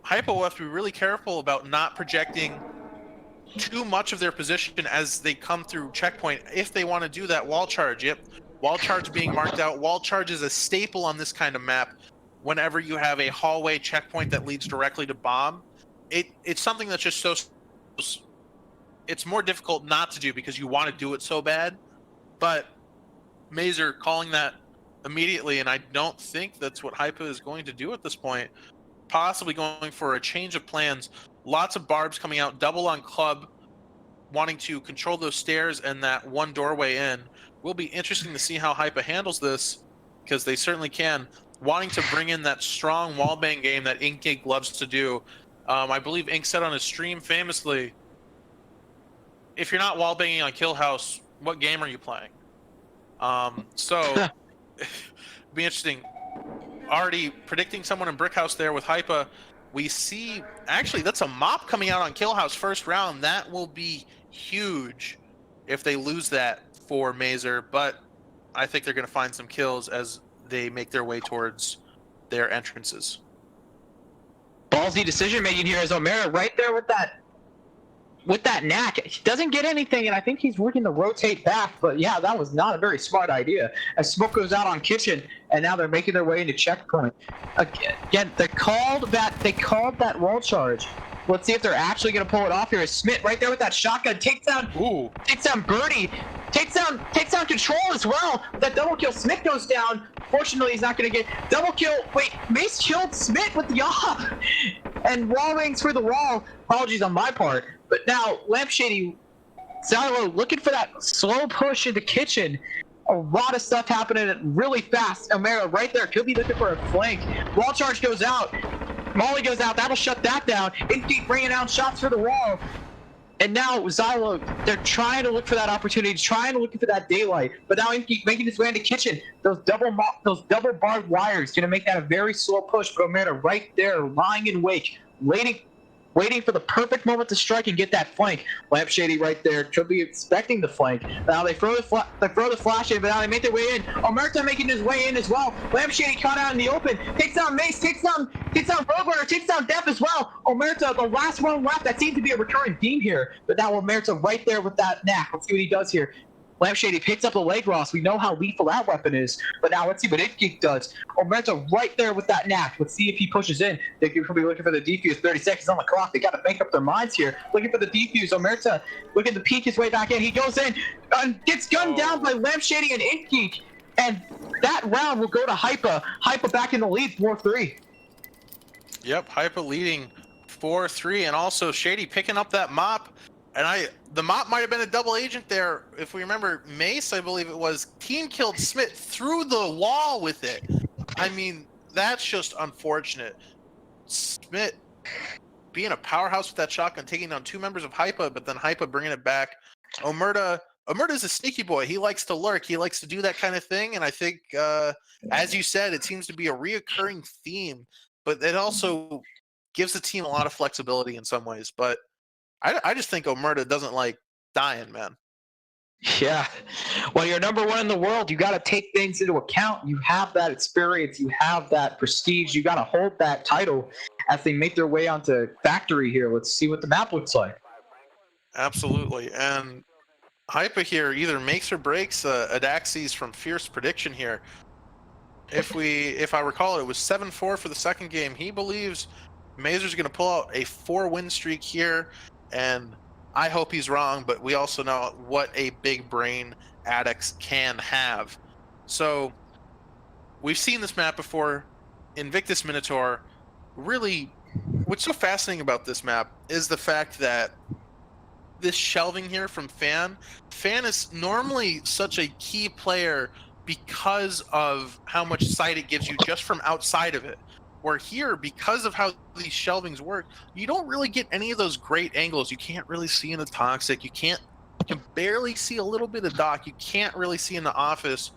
Hypa will have to be really careful about not projecting too much of their position as they come through checkpoint if they want to do that wall charge. Yep, wall charge being marked out. Wall charge is a staple on this kind of map. Whenever you have a hallway checkpoint that leads directly to bomb, it's something that's just so, it's more difficult not to do because you want to do it so bad. But Mazer calling that immediately, and I don't think that's what Hypa is going to do at this point. Possibly going for a change of plans. Lots of barbs coming out, double on Club, wanting to control those stairs and that one doorway in. Will be interesting to see how Hypa handles this, because they certainly can. Wanting to bring in that strong wallbang game that Inkgeek loves to do. I believe Ink said on his stream famously, if you're not wallbanging on Kill House, what game are you playing? So be interesting. Already predicting someone in Brick House there with Hypa. We see, actually, that's a mop coming out on Kill House first round. That will be huge if they lose that for Mazer, but I think they're going to find some kills as they make their way towards their entrances. Ballsy decision making here is Omerta right there with that knack. He doesn't get anything, and I think he's working to rotate back, but yeah, that was not a very smart idea. As smoke goes out on Kitchen, and now they're making their way into checkpoint. Again, they called that wall charge. Let's see if they're actually going to pull it off here. Smith right there with that shotgun takes down Birdie, takes down Control as well. That double kill, Smith goes down. Fortunately, he's not going to get double kill. Wait, Mace killed Smith with the op, and wall rings for the wall. Apologies on my part. But now, Lampshady, Silo looking for that slow push into Kitchen. A lot of stuff happening really fast. Omerta right there, could be looking for a flank. Wall charge goes out. Molly goes out, that'll shut that down. Inkgeek bringing out shots for the wall. And now Xylo, they're trying to look for that opportunity, trying to look for that daylight. But now Inkgeek making his way into Kitchen. Those double barbed wires gonna make that a very slow push. But Omerta right there, lying in wake, waiting waiting for the perfect moment to strike and get that flank. Lampshady right there should be expecting the flank. Now they throw the flash in, but now they make their way in. Omerta making his way in as well. Lampshady caught out in the open, takes down Mace, takes down Roadrunner, takes down Def as well. Omerta, the last one left. That seems to be a recurring theme here, but now Omerta right there with that knack. Let's see what he does here. Lampshady picks up the leg Ross. We know how lethal that weapon is, but now let's see what ItGeek does. Omerta right there with that knack. Let's see if he pushes in. They could be looking for the defuse. 30 seconds on the clock. They got to make up their minds here. Looking for the defuse. Omerta looking to peek his way back in. He goes in, gets gunned down by Lampshady and ItGeek, and that round will go to Hypa. Hypa back in the lead, 4-3. Yep, Hypa leading 4-3, and also Shady picking up that mop. And the mop might have been a double agent there. If we remember, Mace, I believe it was, team killed Smith through the wall with it. I mean, that's just unfortunate. Smith being a powerhouse with that shotgun, taking down 2 members of Hypa, but then Hypa bringing it back. Omerta's a sneaky boy. He likes to lurk. He likes to do that kind of thing. And I think, as you said, it seems to be a reoccurring theme, but it also gives the team a lot of flexibility in some ways. But I just think Omerta doesn't like dying, man. Yeah. Well, you're number 1 in the world. You got to take things into account. You have that experience. You have that prestige. You got to hold that title as they make their way onto Factory here. Let's see what the map looks like. Absolutely. And Hypa here either makes or breaks Adaxes from Fierce Prediction here. If I recall, it was 7-4 for the second game. He believes Mazer's going to pull out a 4-win streak here, and I hope he's wrong, but we also know what a big brain Adex can have. So we've seen this map before. Invictus Minotaur. Really, what's so fascinating about this map is the fact that this shelving here from Fan is normally such a key player because of how much sight it gives you just from outside of it. Where here, because of how these shelvings work, you don't really get any of those great angles. You can't really see in the Toxic. You can barely see a little bit of Dock. You can't really see in the Office.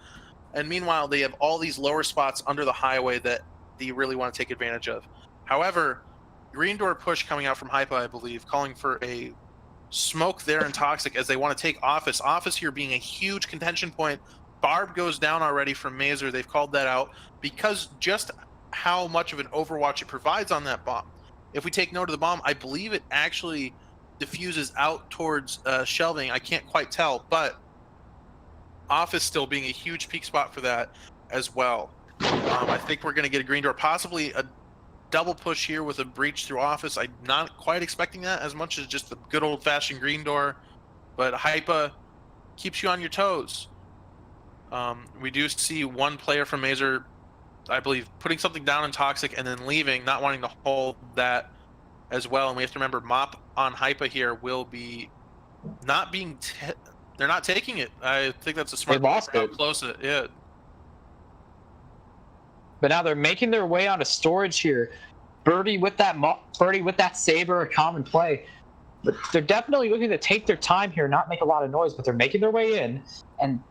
And meanwhile, they have all these lower spots under the highway that you really want to take advantage of. However, Green Door push coming out from Hypa, I believe, calling for a smoke there in Toxic as they want to take Office. Office here being a huge contention point. Barb goes down already from Mazer. They've called that out because just how much of an overwatch it provides on that bomb. If we take note of the bomb, I believe it actually diffuses out towards shelving. I can't quite tell, but Office still being a huge peak spot for that as well. I think we're going to get a Green Door, possibly a double push here with a breach through Office. I'm not quite expecting that as much as just the good old-fashioned Green Door, but Hypa keeps you on your toes. We do see one player from Mazer, I believe, putting something down in Toxic and then leaving, not wanting to hold that as well. And we have to remember, Mop on Hypa here will be not being... they're not taking it. I think that's a smart... They lost how it. close it. Yeah. But now they're making their way onto storage here. Birdie with that Saber, a common play. But they're definitely looking to take their time here, not make a lot of noise, but they're making their way in. And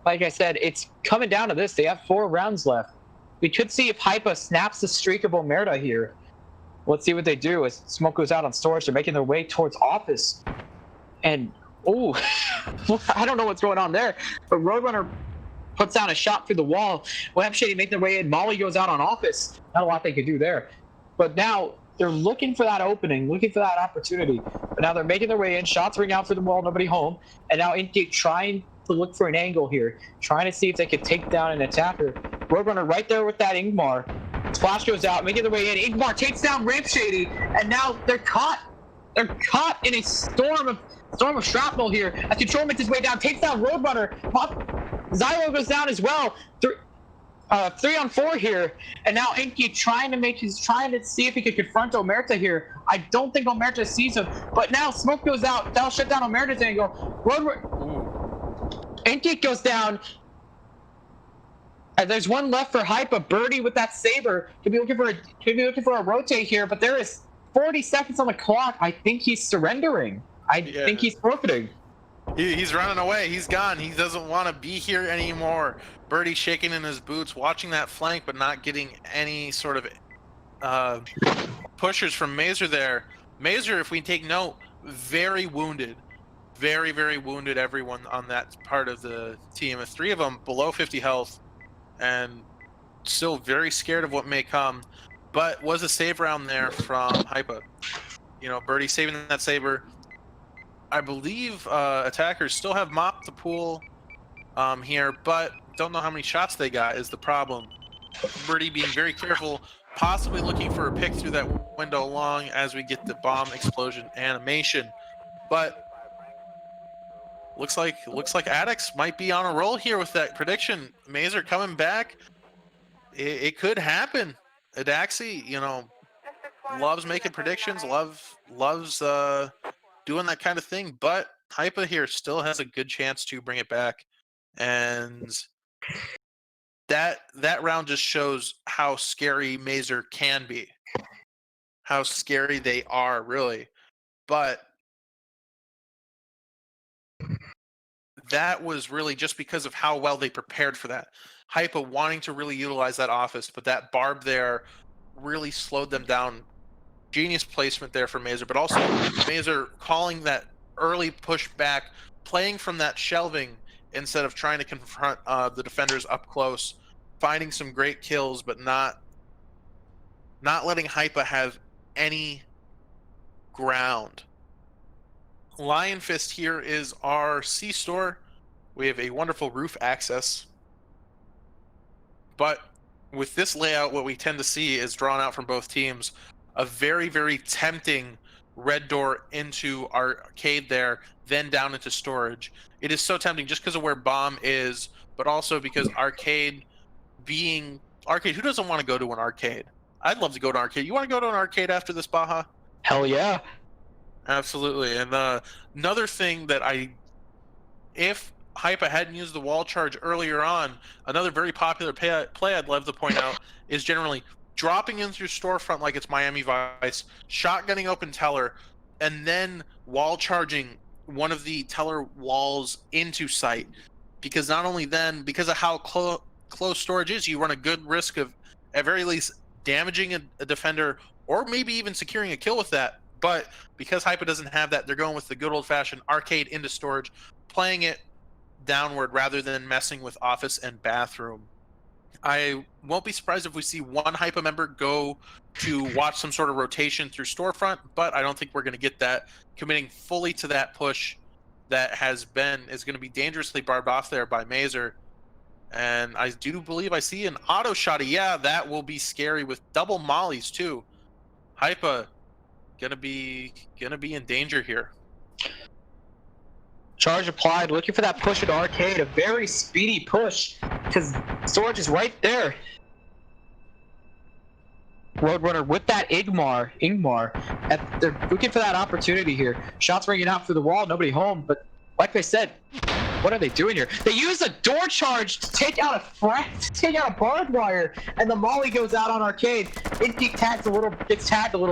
like I said, it's coming down to this. They have 4 rounds left. We could see if Hypa snaps the streak of Omerta here. Let's see what they do as smoke goes out on storage. They're making their way towards Office. And, oh, I don't know what's going on there. But Roadrunner puts down a shot through the wall. Lampshady making their way in. Molly goes out on Office. Not a lot they could do there. But now they're looking for that opening, looking for that opportunity. But now they're making their way in. Shots ring out through the wall, nobody home. And now Intake trying to look for an angle here, trying to see if they could take down an attacker. Roadrunner right there with that Ingmar. Splash goes out, making their way in. Ingmar takes down Lampshady, and now they're caught. They're caught in a storm of shrapnel here. As Control makes his way down, takes down Roadrunner. Zylo goes down as well. 3-on-4 here, and now Inky trying to see if he could confront Omerta here. I don't think Omerta sees him, but now smoke goes out. That'll shut down Omerta's angle. Inky goes down. And there's one left for Hypa. Birdie with that Saber could be looking for a rotate here, but there is 40 seconds on the clock. I think he's surrendering. I think he's forfeiting. He's running away. He's gone. He doesn't want to be here anymore. Birdie shaking in his boots, watching that flank, but not getting any sort of pushers from Mazer there. Mazer, if we take note, very wounded. Very, very wounded everyone on that part of the team. 3 of them below 50 health and still very scared of what may come. But was a save round there from Hypa. You know, Birdie saving that saber. I believe attackers still have mopped the pool here, but don't know how many shots they got is the problem. Birdie being very careful, possibly looking for a pick through that window long as we get the bomb explosion animation. But looks like Addicts might be on a roll here with that prediction. Mazer coming back. It could happen. Adaxi, you know, loves making predictions, loves doing that kind of thing, but Hypa here still has a good chance to bring it back. And that round just shows how scary Mazer can be. How scary they are, really. But that was really just because of how well they prepared for that. Hypa wanting to really utilize that office, but that barb there really slowed them down. Genius placement there for Mazer, but also Mazer calling that early push back, playing from that shelving instead of trying to confront the defenders up close, finding some great kills, but not letting Hypa have any ground. Lion Fist here is our C store. We have a wonderful roof access. But with this layout, what we tend to see is drawn out from both teams a very, very tempting red door into arcade there, then down into storage. It is so tempting just because of where bomb is, but also because arcade being arcade. Who doesn't want to go to an arcade? I'd love to go to an arcade. You want to go to an arcade after this, Baja? Hell yeah. Absolutely. And another thing that if Hypa hadn't used the wall charge earlier on, another very popular play I'd love to point out is generally dropping in through storefront like it's Miami Vice, shotgunning open teller, and then wall charging one of the teller walls into sight. Because not only then, because of how close storage is, you run a good risk of, at very least, damaging a defender or maybe even securing a kill with that. But because Hypa doesn't have that, they're going with the good old-fashioned arcade into storage, playing it downward rather than messing with office and bathroom. I won't be surprised if we see one Hypa member go to watch some sort of rotation through storefront, but I don't think we're going to get that. Committing fully to that push that is going to be dangerously barbed off there by Mazer. And I do believe I see an auto shotty. Yeah, that will be scary with double mollies too. Hypa gonna be in danger here. Charge applied, looking for that push at arcade, a very speedy push, because storage is right there. Roadrunner with that Ingmar, they're looking for that opportunity here. Shots ringing out through the wall, nobody home, but like I said, what are they doing here? They use a door charge to take out a barbed wire, and the molly goes out on arcade. It gets tagged a little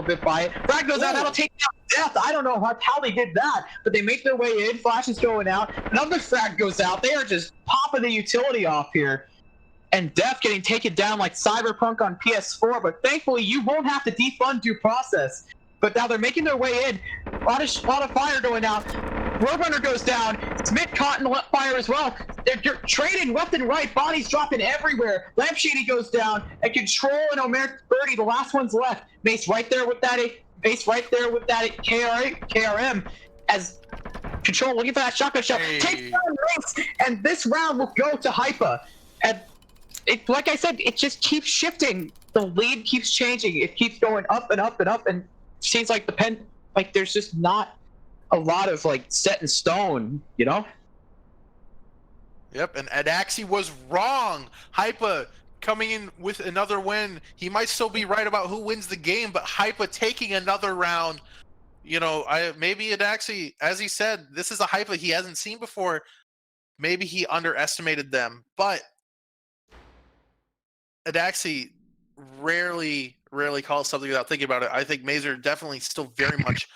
bit by it. Frag goes out, that'll take out Death. I don't know how they did that, but they make their way in. Flash is going out. Another frag goes out. They are just popping the utility off here. And Death getting taken down like Cyberpunk on PS4, but thankfully you won't have to defund due process. But now they're making their way in. A lot of fire going out. Roadrunner goes down. Smith caught in the fire as well. They're trading left and right. Bodies dropping everywhere. Lampshady goes down. And Control and Omer Birdie, the last one's left. Mace right there with that KRM. As Control looking for that shotgun shot. Takes down Mace. And this round will go to Hypa. And like I said, it just keeps shifting. The lead keeps changing. It keeps going up and up and up. And it seems like there's just not a lot of set in stone, you know? Yep, and Adaxi was wrong. Hypa coming in with another win. He might still be right about who wins the game, but Hypa taking another round. You know, maybe Adaxi, as he said, this is a Hypa he hasn't seen before. Maybe he underestimated them, but Adaxi rarely calls something without thinking about it. I think Mazer definitely still very much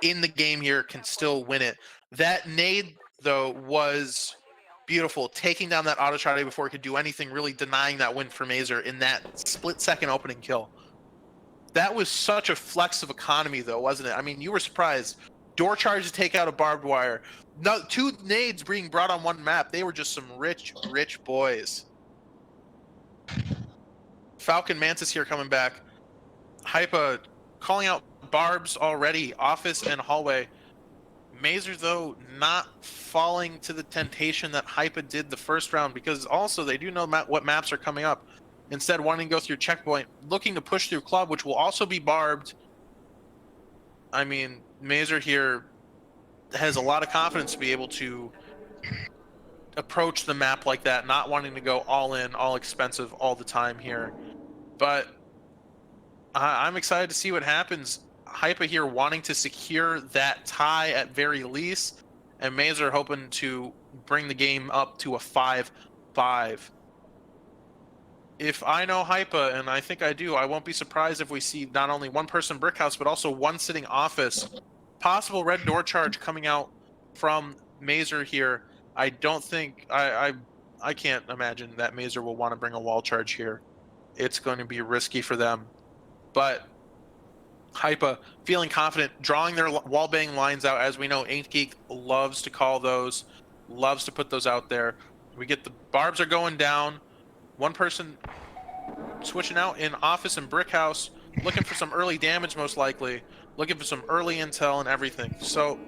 in the game here, can still win it. That nade, though, was beautiful. Taking down that auto shot before it could do anything, really denying that win for Mazer in that split-second opening kill. That was such a flex of economy, though, wasn't it? I mean, you were surprised. Door charge to take out a barbed wire. No, 2 nades being brought on one map. They were just some rich, rich boys. Falcon Mantis here coming back. Hypa calling out barbs already. Office and hallway. Mazer, though, not falling to the temptation that Hypa did the first round, because also they do know what maps are coming up. Instead, wanting to go through checkpoint, looking to push through club, which will also be barbed. I mean, Mazer here has a lot of confidence to be able to approach the map like that, not wanting to go all in, all expensive all the time here. But I'm excited to see what happens. Hypa here wanting to secure that tie at very least, and Mazer hoping to bring the game up to a 5-5. If I know Hypa, and I think I do, I won't be surprised if we see not only one person brick house, but also one sitting office. Possible red door charge coming out from Mazer here. I don't think I can't imagine that Mazer will want to bring a wall charge here. It's going to be risky for them. But Hypa feeling confident, drawing their wallbang lines out. As we know, Ain't Geek loves to call those, loves to put those out there. We get the barbs are going down. One person switching out in office and brick house, looking for some early damage, most likely, looking for some early intel and everything. So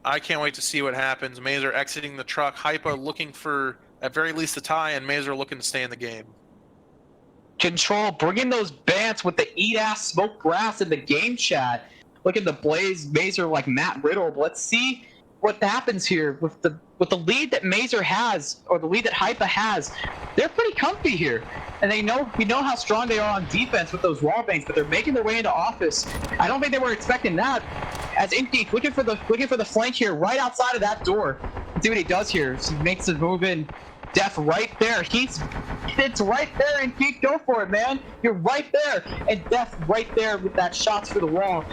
I can't wait to see what happens. Mazer exiting the truck, Hypa looking for at very least a tie, and Mazer looking to stay in the game. Control, bring in those bants with the eat-ass smoke grass in the game chat. Look at the Blaze Mazer like Matt Riddle. Let's see what happens here with the lead that Mazer has, or the lead that Hypa has. They're pretty comfy here, and we know how strong they are on defense with those wall banks, but they're making their way into office. I don't think they were expecting that. As Inky looking for the flank here, right outside of that door. Let's see what he does here. So he makes the move in. Def right there. It's right there, and Geek, go for it, man. You're right there, and Def right there with that shots for the wall.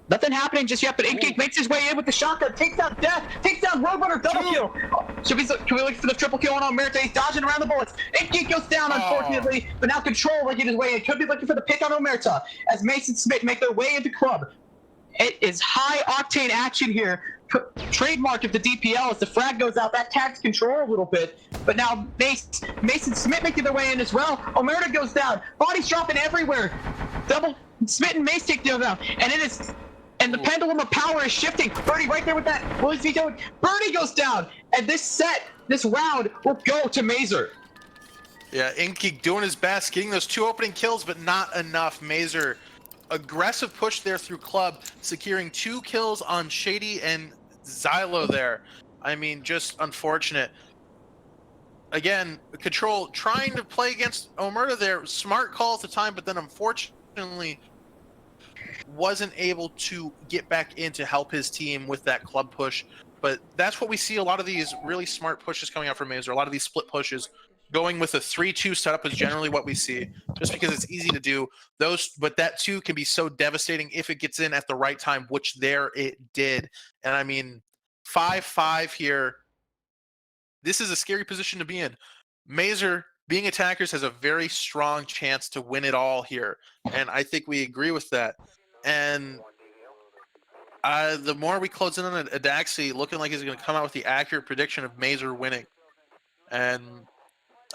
Nothing happening just yet, but Inkgeek makes his way in with the shotgun, takes out Death, takes down Roadrunner, double kill. Can we look for the triple kill on Omerta? He's dodging around the bullets. Inkgeek goes down, unfortunately, but now Control making his way in. Could be looking for the pick on Omerta as Mason Smith make their way into club. It is high octane action here. Trademark of the DPL as the frag goes out. That tags Control a little bit, but now Mason Smith making their way in as well. Omerta goes down. Bodies dropping everywhere. Double Smith and Mace take them down, and it is. And the pendulum of power is shifting. Birdie right there with that. What is he doing? Birdie goes down. And this round will go to Mazer. Yeah, Inky doing his best, getting those 2 opening kills, but not enough. Mazer, aggressive push there through club, securing 2 kills on Shady and Xylo there. I mean, just unfortunate. Again, Control trying to play against Omerta there. Smart call at the time, but then unfortunately wasn't able to get back in to help his team with that club push. But that's what we see, a lot of these really smart pushes coming out from Mazer, a lot of these split pushes. Going with a 3-2 setup is generally what we see, just because it's easy to do. But that 2 can be so devastating if it gets in at the right time, which there it did. And I mean, 5-5 here. This is a scary position to be in. Mazer, being attackers, has a very strong chance to win it all here. And I think we agree with that. And the more we close in on Adaxi, looking like he's going to come out with the accurate prediction of Mazer winning. And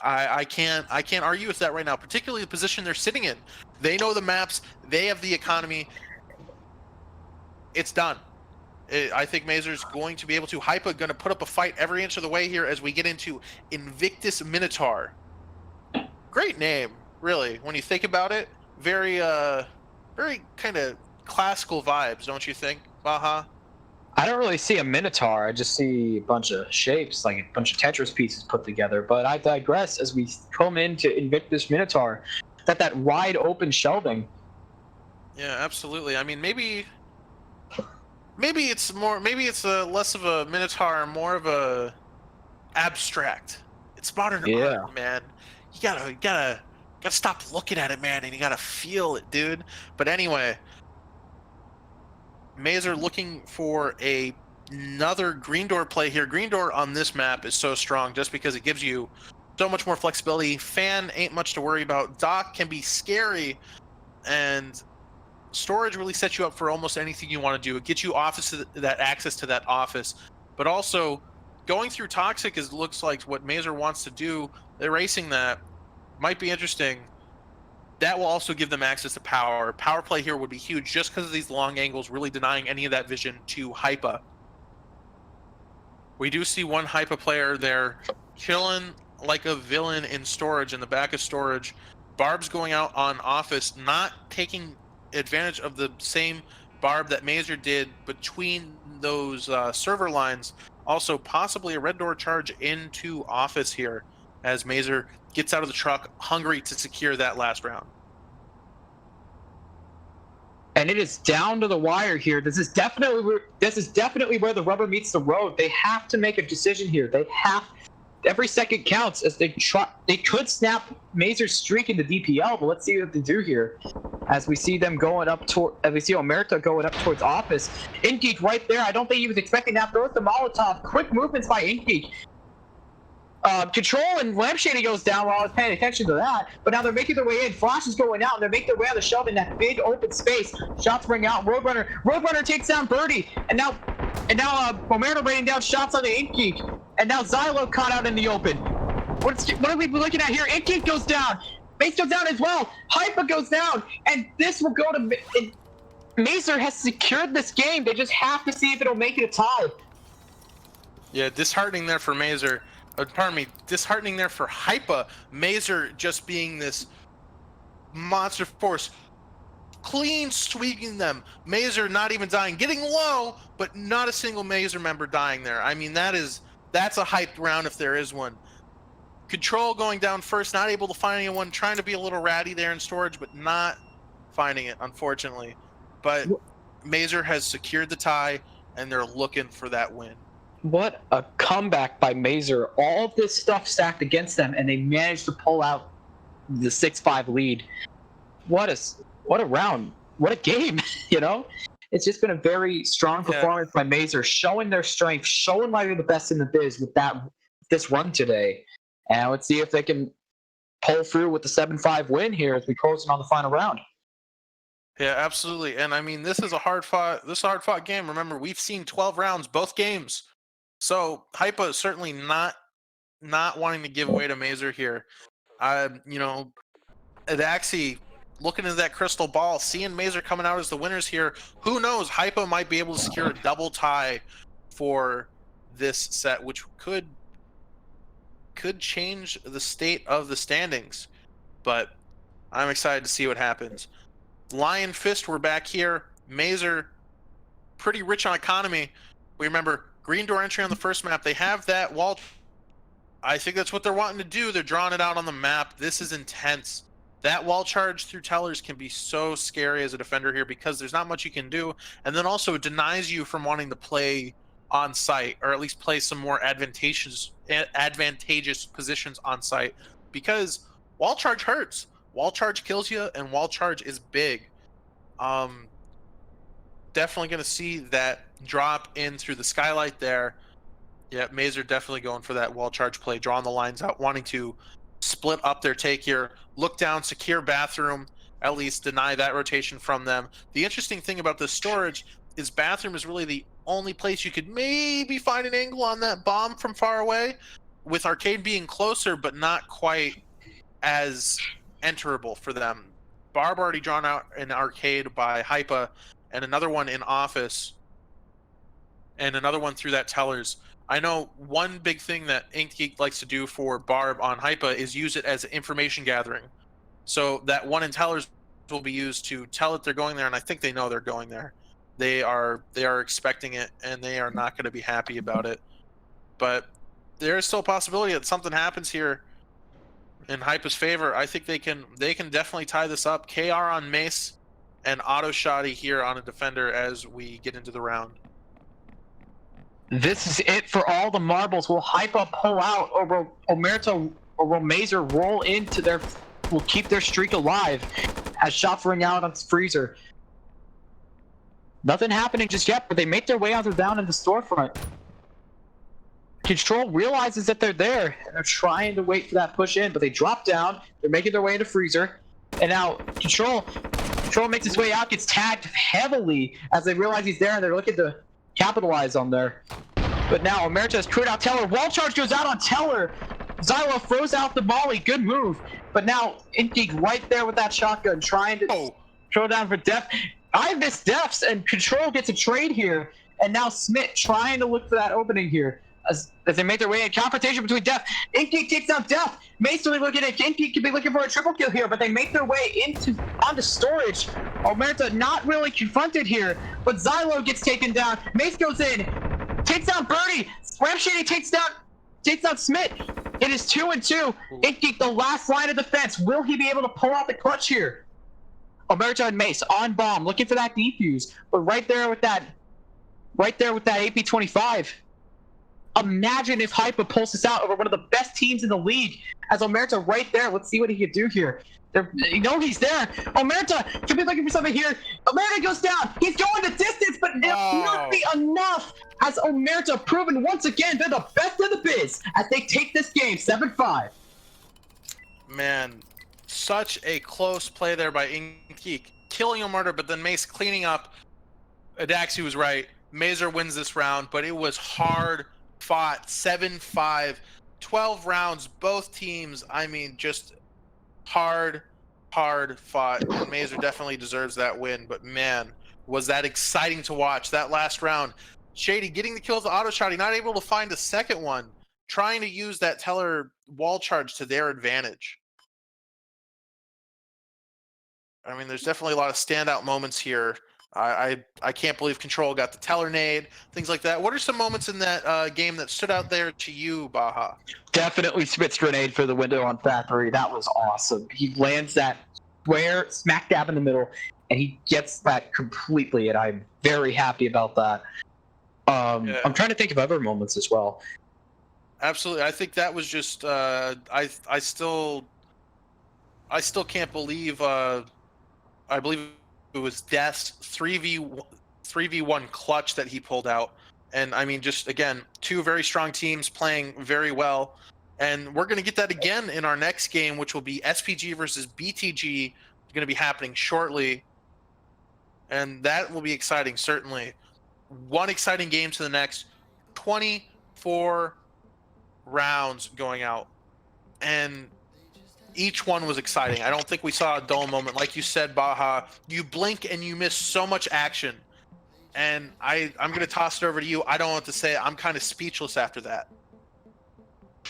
I can't argue with that right now, particularly the position they're sitting in. They know the maps. They have the economy. It's done. I think Mazer's going to be able to. Hypa going to put up a fight every inch of the way here as we get into Invictus Minotaur. Great name, really, when you think about it. Very kind of classical vibes, don't you think, Baha? I don't really see a Minotaur. I just see a bunch of shapes, like a bunch of Tetris pieces put together. But I digress as we come into Invictus Minotaur. That wide open shelving. Yeah, absolutely. I mean, maybe it's less of a Minotaur, more of a abstract. It's modern art, man. You gotta stop looking at it, man, and you gotta feel it, dude. But anyway, Mazer looking for another green door play here. Green door on this map is so strong just because it gives you so much more flexibility. Fan ain't much to worry about. Dock can be scary, and storage really sets you up for almost anything you want to do. It gets you that access to that office, but also going through toxic looks like what Mazer wants to do. Erasing that might be interesting. That will also give them access to power. Power play here would be huge just because of these long angles, really denying any of that vision to Hypa. We do see one Hypa player there chilling like a villain in storage, in the back of storage. Barb's going out on office, not taking advantage of the same Barb that Mazer did between those server lines. Also, possibly a red door charge into office here as Mazer gets out of the truck, hungry to secure that last round. And it is down to the wire here. This is definitely where the rubber meets the road. They have to make a decision here. Every second counts as they could snap Mazer's streak into DPL, but let's see what they do here. As we see them going up as we see Omerta going up towards office. Inkgeek right there. I don't think he was expecting that. Throws the Molotov. Quick movements by Inkgeek. Control and Lampshade goes down while I was paying attention to that, but now they're making their way in. Flash is going out, and they're making their way on the shove in that big open space. Shots ring out. Roadrunner takes down Birdie, and now Omerta raining down shots on the Inkgeek, and now Xylo caught out in the open. What are we looking at here? Inkgeek goes down. Mace goes down as well. Hypa goes down, and this will go to. Mazer has secured this game. They just have to see if it'll make it a tie. Yeah, disheartening there for Mazer. Disheartening there for Hypa. Mazer just being this monster force, clean sweeping them. Mazer not even dying, getting low, but not a single Mazer member dying there. I mean, that's a hyped round if there is one. Control going down first, not able to find anyone, trying to be a little ratty there in storage, but not finding it, unfortunately. But Mazer has secured the tie, and they're looking for that win. What a comeback by Mazer. All of this stuff stacked against them, and they managed to pull out the 6-5 lead. What a round. What a game, you know? It's just been a very strong performance by Mazer, showing their strength, showing why they're the best in the biz with this run today. And let's see if they can pull through with the 7-5 win here as we close in on the final round. Yeah, absolutely. And I mean, this is a hard fought game. Remember, we've seen 12 rounds, both games. So Hypa is certainly not wanting to give away to Mazer here. Adaxi looking into that crystal ball, seeing Mazer coming out as the winners here. Who knows? Hypa might be able to secure a double tie for this set, which could change the state of the standings. But I'm excited to see what happens. Lion Fist, we're back here. Mazer, pretty rich on economy. We remember green door entry on the first map. They have that wall. I think that's what they're wanting to do. They're drawing it out on the map. This is intense. That wall charge through tellers can be so scary as a defender here because there's not much you can do. And then also it denies you from wanting to play on site, or at least play some more advantageous positions on site, because wall charge hurts. Wall charge kills you, and wall charge is big. Definitely going to see that drop in through the skylight there. Yeah, Mazer definitely going for that wall charge play, drawing the lines out, wanting to split up their take here. Look down, secure bathroom, at least deny that rotation from them. The interesting thing about this storage is bathroom is really the only place you could maybe find an angle on that bomb from far away, with arcade being closer but not quite as enterable for them. Barb already drawn out an arcade by Hypa, and another one in office, and another one through that tellers. I know one big thing that Inkgeek likes to do for Barb on Hypa is use it as information gathering. So that one in tellers will be used to tell it they're going there, and I think they know they're going there. They are expecting it, and they are not going to be happy about it. But there is still a possibility that something happens here in Hypa's favor. I think they can definitely tie this up. KR on Mace and Auto Shoddy here on a defender as we get into the round. This is it for all the marbles. Will Hypa pull out, or will Omerta or will Mazer roll into will keep their streak alive as shots ring out on Freezer? Nothing happening just yet, but they make their way on down in the storefront. Control realizes that they're there, and they're trying to wait for that push in, but they drop down. They're making their way into Freezer, and now Control makes his way out, gets tagged heavily as they realize he's there, and they're looking to capitalize on there. But now Omerta has crewed out Teller. Wall charge goes out on Teller. Xylo throws out the volley. Good move. But now Inky right there with that shotgun, trying to throw down for Def. I missed Defs, and Control gets a trade here. And now Smith trying to look for that opening here. As they make their way in confrontation between Def. Inky takes out Def. Mace will be looking at Inky, could be looking for a triple kill here, but they make their way onto storage. Omerta not really confronted here, but Xylo gets taken down. Mace goes in, takes down Birdie. Ram Shady takes down Smith. It is 2-2. Inky, the last line of defense. Will he be able to pull out the clutch here? Omerta and Mace on bomb, looking for that defuse, but right there with that AP-25. Imagine if Hypa pulls this out over one of the best teams in the league. As Omerta right there, let's see what he can do here. He's there. Omerta could be looking for something here. Omerta goes down. He's going the distance, but it will not be enough. As Omerta proven once again they're the best of the biz as they take this game 7-5. Man, such a close play there by Inky, killing Omerta, but then Mace cleaning up. Adaxi was right. Mazer wins this round, but it was hard fought. 7-5, 12 rounds, both teams. I mean, just hard fought. And Mazer definitely deserves that win, but man, was that exciting to watch. That last round, Shady getting the kill with the auto shot, not able to find a second one, trying to use that Teller wall charge to their advantage. I mean, there's definitely a lot of standout moments here. I can't believe Control got the Teller nade, things like that. What are some moments in that game that stood out there to you, Baha? Definitely Smith's grenade for the window on Factory. That was awesome. He lands that square smack dab in the middle, and he gets that completely, and I'm very happy about that. Yeah. I'm trying to think of other moments as well. Absolutely. I think that was just I still can't believe I believe it was Death's 3v1 clutch that he pulled out. And I mean, just again, two very strong teams playing very well. And we're going to get that again in our next game, which will be SPG versus BTG. It's going to be happening shortly. And that will be exciting, certainly. One exciting game to the next. 24 rounds going out. And each one was exciting. I don't think we saw a dull moment. Like you said, Baha, you blink and you miss so much action. And I'm going to toss it over to you. I don't know what to say. I'm kind of speechless after that.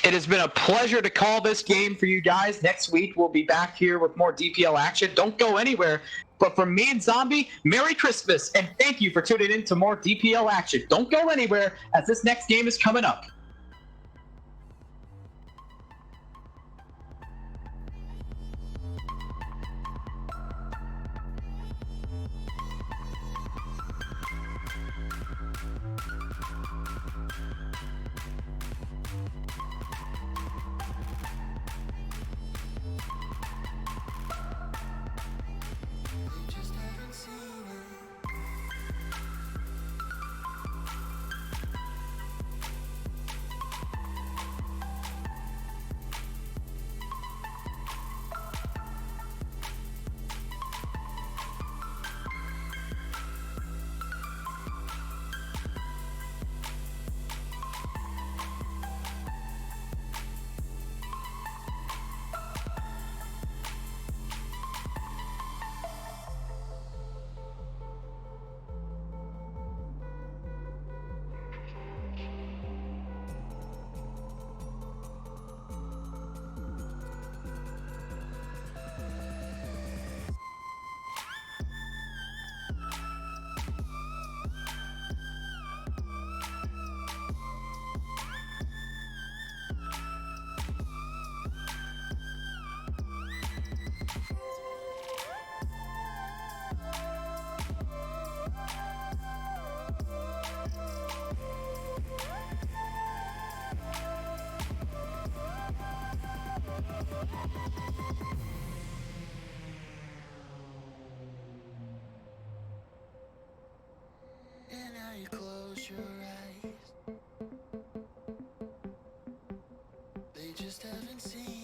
It has been a pleasure to call this game for you guys. Next week, we'll be back here with more DPL action. Don't go anywhere. But from me and Zombie, Merry Christmas, and thank you for tuning in to more DPL action. Don't go anywhere, as this next game is coming up. And now you close your eyes. just haven't seen